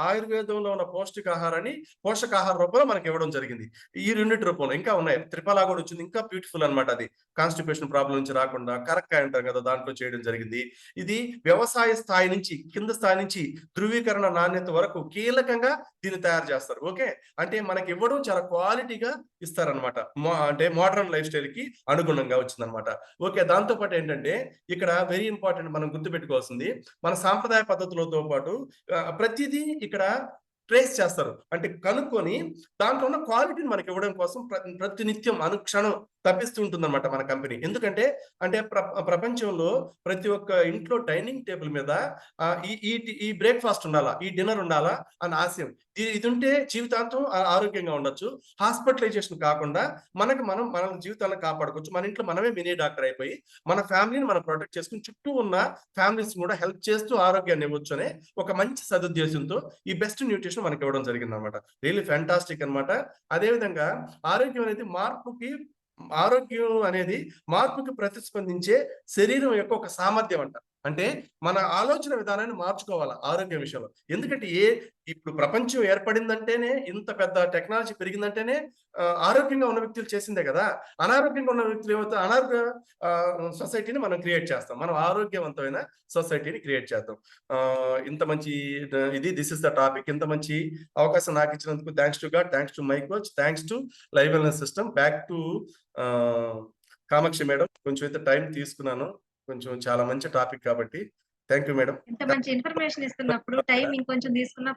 ఆయుర్వేదంలో ఉన్న పౌష్టికాహారాన్ని పోషకాహార రూపంలో మనకి ఇవ్వడం జరిగింది. ఈ రెండిటి రూపంలో ఇంకా ఉన్నాయి. త్రిఫలా కూడా వచ్చింది. ఇంకా బ్యూటిఫుల్ అన్నమాట అది. కాన్‌స్టిపేషన్ ప్రాబ్లమ్ నుంచి రాకుండా కరక్కాయ అంటాం కదా! దాంట్లో చేయడం జరిగింది. ఇది వ్యవసాయ స్థాయి నుంచి, కింద స్థాయి నుంచి ధృవీకరణ నాణ్యత వరకు కీలకంగా దీన్ని తయారు చేస్తారు. ఓకే. అంటే మనకి ఇవ్వడం చాలా క్వాలిటీగా ఇస్తారనమాట. అంటే మోడర్న్ లైఫ్ స్టైల్‌కి అనుగుణంగా వచ్చిందనమాట. ఓకే. దాంతో పాటు ఏంటంటే ఇక్కడ వెరీ ఇంపార్టెంట్ మనం గుర్తుపెట్టుకోవాల్సింది మన సాంప్రదాయ పద్ధతులతో పాటు ప్రతిదీ ఇక్కడ ట్రేస్ చేస్తారు. అంటే కనుక్కొని దాంట్లో ఉన్న క్వాలిటీని మనకి ఇవ్వడం కోసం ప్రతినిత్యం అనుక్షణం తప్పిస్తూ ఉంటుందన్నమాట మన కంపెనీ. ఎందుకంటే అంటే ప్రపంచంలో ప్రతి ఒక్క ఇంట్లో డైనింగ్ టేబుల్ మీద ఈ ఈ ఈ బ్రేక్‌ఫాస్ట్ ఉండాలా, ఈ డిన్నర్ ఉండాలా అని ఆశయం. ఇది ఉంటే జీవితాంతం ఆరోగ్యంగా ఉండొచ్చు. హాస్పిటలైజేషన్ కాకుండా మన జీవితాలను కాపాడుకోవచ్చు. మన ఇంట్లో మనమే మినీ డాక్టర్ అయిపోయి మన ఫ్యామిలీని మనం ప్రొటెక్ట్ చేసుకొని చుట్టూ ఉన్న ఫ్యామిలీస్‌ని కూడా హెల్ప్ చేస్తూ ఆరోగ్యాన్ని ఇవ్వచ్చు అనే ఒక మంచి సదుద్దేశంతో ఈ బెస్ట్ న్యూట్రిషన్ మనకి ఇవ్వడం జరిగిందన్నమాట. రియల్లీ ఫ్యాంటాస్టిక్ అన్నమాట. అదే విధంగా ఆరోగ్యం అనేది మార్పుకి ప్రతిస్పందించే శరీరం యొక్క ఒక సామర్థ్యం అంట. అంటే మన ఆలోచన విధానాన్ని మార్చుకోవాలా ఆరోగ్యం విషయంలో. ఎందుకంటే ఇప్పుడు ప్రపంచం ఏర్పడిందంటేనే, ఇంత పెద్ద టెక్నాలజీ పెరిగిందంటేనే ఆరోగ్యంగా ఉన్న వ్యక్తులు చేసిందే గదా! అనారోగ్యంగా ఉన్న వ్యక్తులు ఏమవుతారు? అనారోగ్య సొసైటీని మనం క్రియేట్ చేస్తాం. మనం ఆరోగ్యవంతమైన సొసైటీని క్రియేట్ చేద్దాం. ఇంత మంచి దిస్ ఇస్ ద టాపిక్. ఇంత మంచి అవకాశం నాకిచ్చినందుకు thanks to God, thanks to my coach, thanks to Live Wellness System. Back to Kamakshi madam. కొంచెం అయితే టైం తీసుకున్నాను. కొంచెం చాలా మంచి టాపిక్ కాబట్టి. Thank you madam. ఇంత మంచి ఇన్ఫర్మేషన్ ఇస్తున్నప్పుడు టైం ఇంకొంచెం తీసుకున్న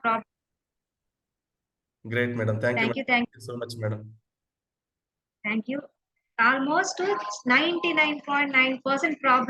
great madam. Thank you thank you. Madam. Thank you so much madam. Thank you. Almost 99.9% problem